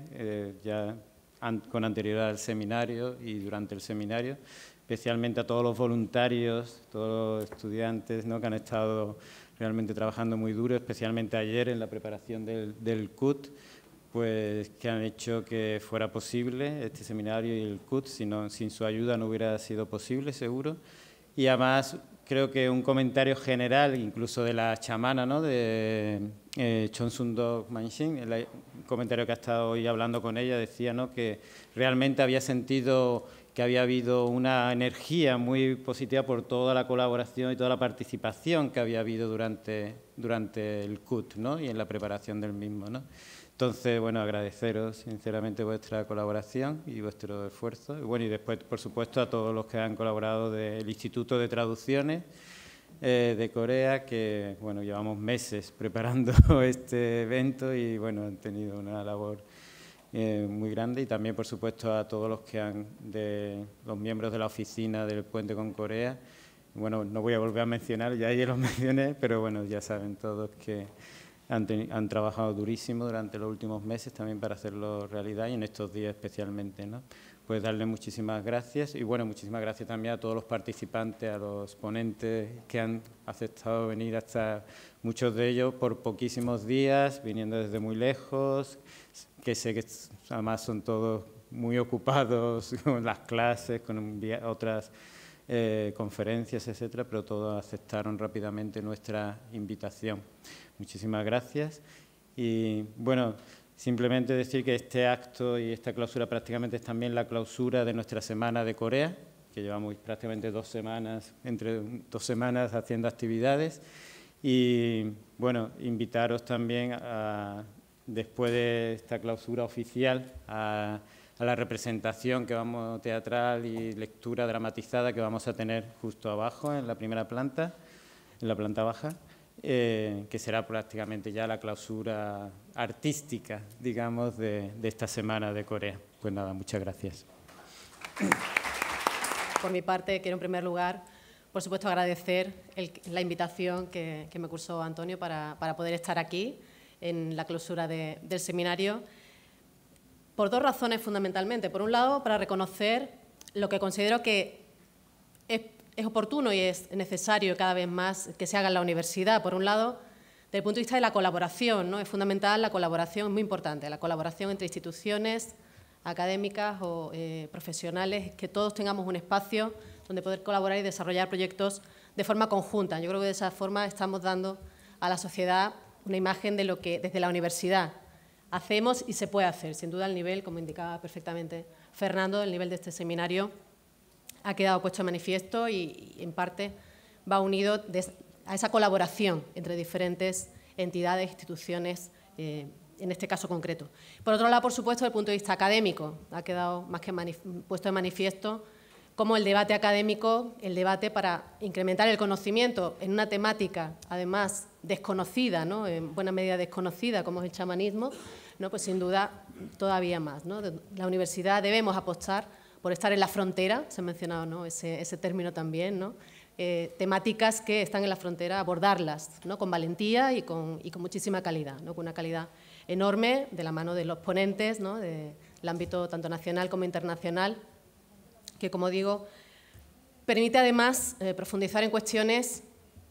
con anterioridad al seminario y durante el seminario, especialmente a todos los voluntarios, todos los estudiantes, ¿no? Que han estado realmente trabajando muy duro, especialmente ayer en la preparación del CUT, pues que han hecho que fuera posible este seminario y el CUT. Sin su ayuda no hubiera sido posible, seguro. Y además creo que un comentario general, incluso de la chamana, ¿no? De Chonsundok Manshin, el comentario que ha estado hoy hablando con ella, decía, ¿no? Que realmente había sentido que había habido una energía muy positiva por toda la colaboración y toda la participación que había habido durante el CUT, ¿no? Y en la preparación del mismo, ¿no? Entonces, bueno, agradeceros sinceramente vuestra colaboración y vuestro esfuerzo. Y bueno, y después, por supuesto, a todos los que han colaborado del Instituto de Traducciones de Corea, que, bueno, llevamos meses preparando este evento y, bueno, han tenido una labor muy grande. Y también, por supuesto, a todos los que los miembros de la oficina del Puente con Corea. Bueno, no voy a volver a mencionar, ya los mencioné, pero, bueno, ya saben todos que han trabajado durísimo durante los últimos meses también para hacerlo realidad y en estos días especialmente, ¿no? Pues darle muchísimas gracias y bueno, muchísimas gracias también a todos los participantes, a los ponentes que han aceptado venir hasta muchos de ellos por poquísimos días, viniendo desde muy lejos, que sé que además son todos muy ocupados con las clases, con otras conferencias, etcétera, pero todos aceptaron rápidamente nuestra invitación. Muchísimas gracias. Y bueno, simplemente decir que este acto y esta clausura prácticamente es también la clausura de nuestra Semana de Corea, que llevamos prácticamente 2 semanas, entre 2 semanas haciendo actividades. Y bueno, invitaros también después de esta clausura oficial a a la representación teatral y lectura dramatizada que vamos a tener justo abajo, en la primera planta, en la planta baja, que será prácticamente ya la clausura artística, digamos, de esta semana de Corea. Pues nada, muchas gracias. Por mi parte, quiero en primer lugar, por supuesto, agradecer la invitación que me cursó Antonio para poder estar aquí en la clausura del seminario, por dos razones fundamentalmente. Por un lado, para reconocer lo que considero que es oportuno y es necesario cada vez más que se haga en la universidad. Por un lado, desde el punto de vista de la colaboración, ¿no? Es fundamental la colaboración, es muy importante, la colaboración entre instituciones académicas o profesionales, que todos tengamos un espacio donde poder colaborar y desarrollar proyectos de forma conjunta. Yo creo que de esa forma estamos dando a la sociedad una imagen de lo que desde la universidad hacemos y se puede hacer. Sin duda el nivel, como indicaba perfectamente Fernando, el nivel de este seminario ha quedado puesto de manifiesto y en parte va unido a esa colaboración entre diferentes entidades, instituciones, en este caso concreto. Por otro lado, por supuesto, desde el punto de vista académico, ha quedado más que puesto de manifiesto cómo el debate académico, el debate para incrementar el conocimiento en una temática, además, desconocida, ¿no? En buena medida desconocida, como es el chamanismo, ¿no? Pues sin duda todavía más, ¿no? La universidad debemos apostar por estar en la frontera, se ha mencionado, ¿no? ese término también, ¿no? Temáticas que están en la frontera, abordarlas, ¿no? Con valentía y con muchísima calidad, ¿no? Con una calidad enorme, de la mano de los ponentes, ¿no? Del ámbito tanto nacional como internacional, que, como digo, permite además profundizar en cuestiones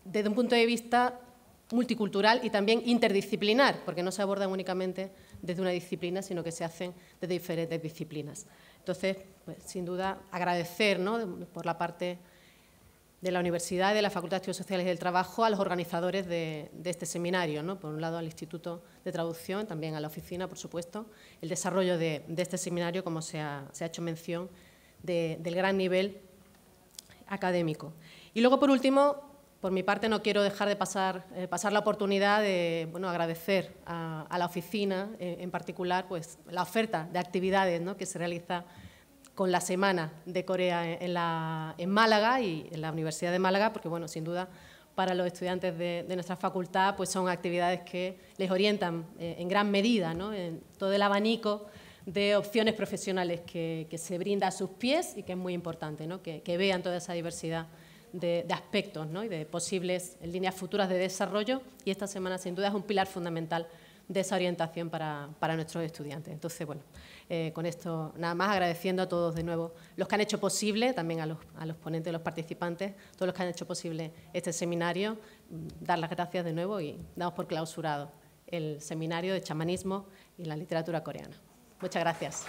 desde un punto de vista multicultural y también interdisciplinar, porque no se abordan únicamente desde una disciplina, sino que se hacen desde diferentes disciplinas. Entonces, pues, sin duda, agradecer, ¿no? Por la parte de la Universidad y de la Facultad de Estudios Sociales y del Trabajo a los organizadores de este seminario, ¿no? Por un lado al Instituto de Traducción, también a la oficina, por supuesto, el desarrollo de este seminario, como se ha hecho mención, del gran nivel académico. Y luego, por último, por mi parte, no quiero dejar de pasar la oportunidad de agradecer a la oficina, en particular, pues, la oferta de actividades, ¿no? Que se realiza con la Semana de Corea en Málaga y en la Universidad de Málaga, porque, bueno, sin duda, para los estudiantes de nuestra facultad, pues son actividades que les orientan en gran medida, ¿no? En todo el abanico de opciones profesionales que se brinda a sus pies y que es muy importante, ¿no? Que vean toda esa diversidad de aspectos, ¿no? Y de posibles líneas futuras de desarrollo, y esta semana sin duda es un pilar fundamental de esa orientación para nuestros estudiantes. Entonces, bueno, con esto nada más, agradeciendo a todos de nuevo los que han hecho posible, también a los ponentes, a los participantes, todos los que han hecho posible este seminario, dar las gracias de nuevo y damos por clausurado el seminario de chamanismo y la literatura coreana. Muchas gracias.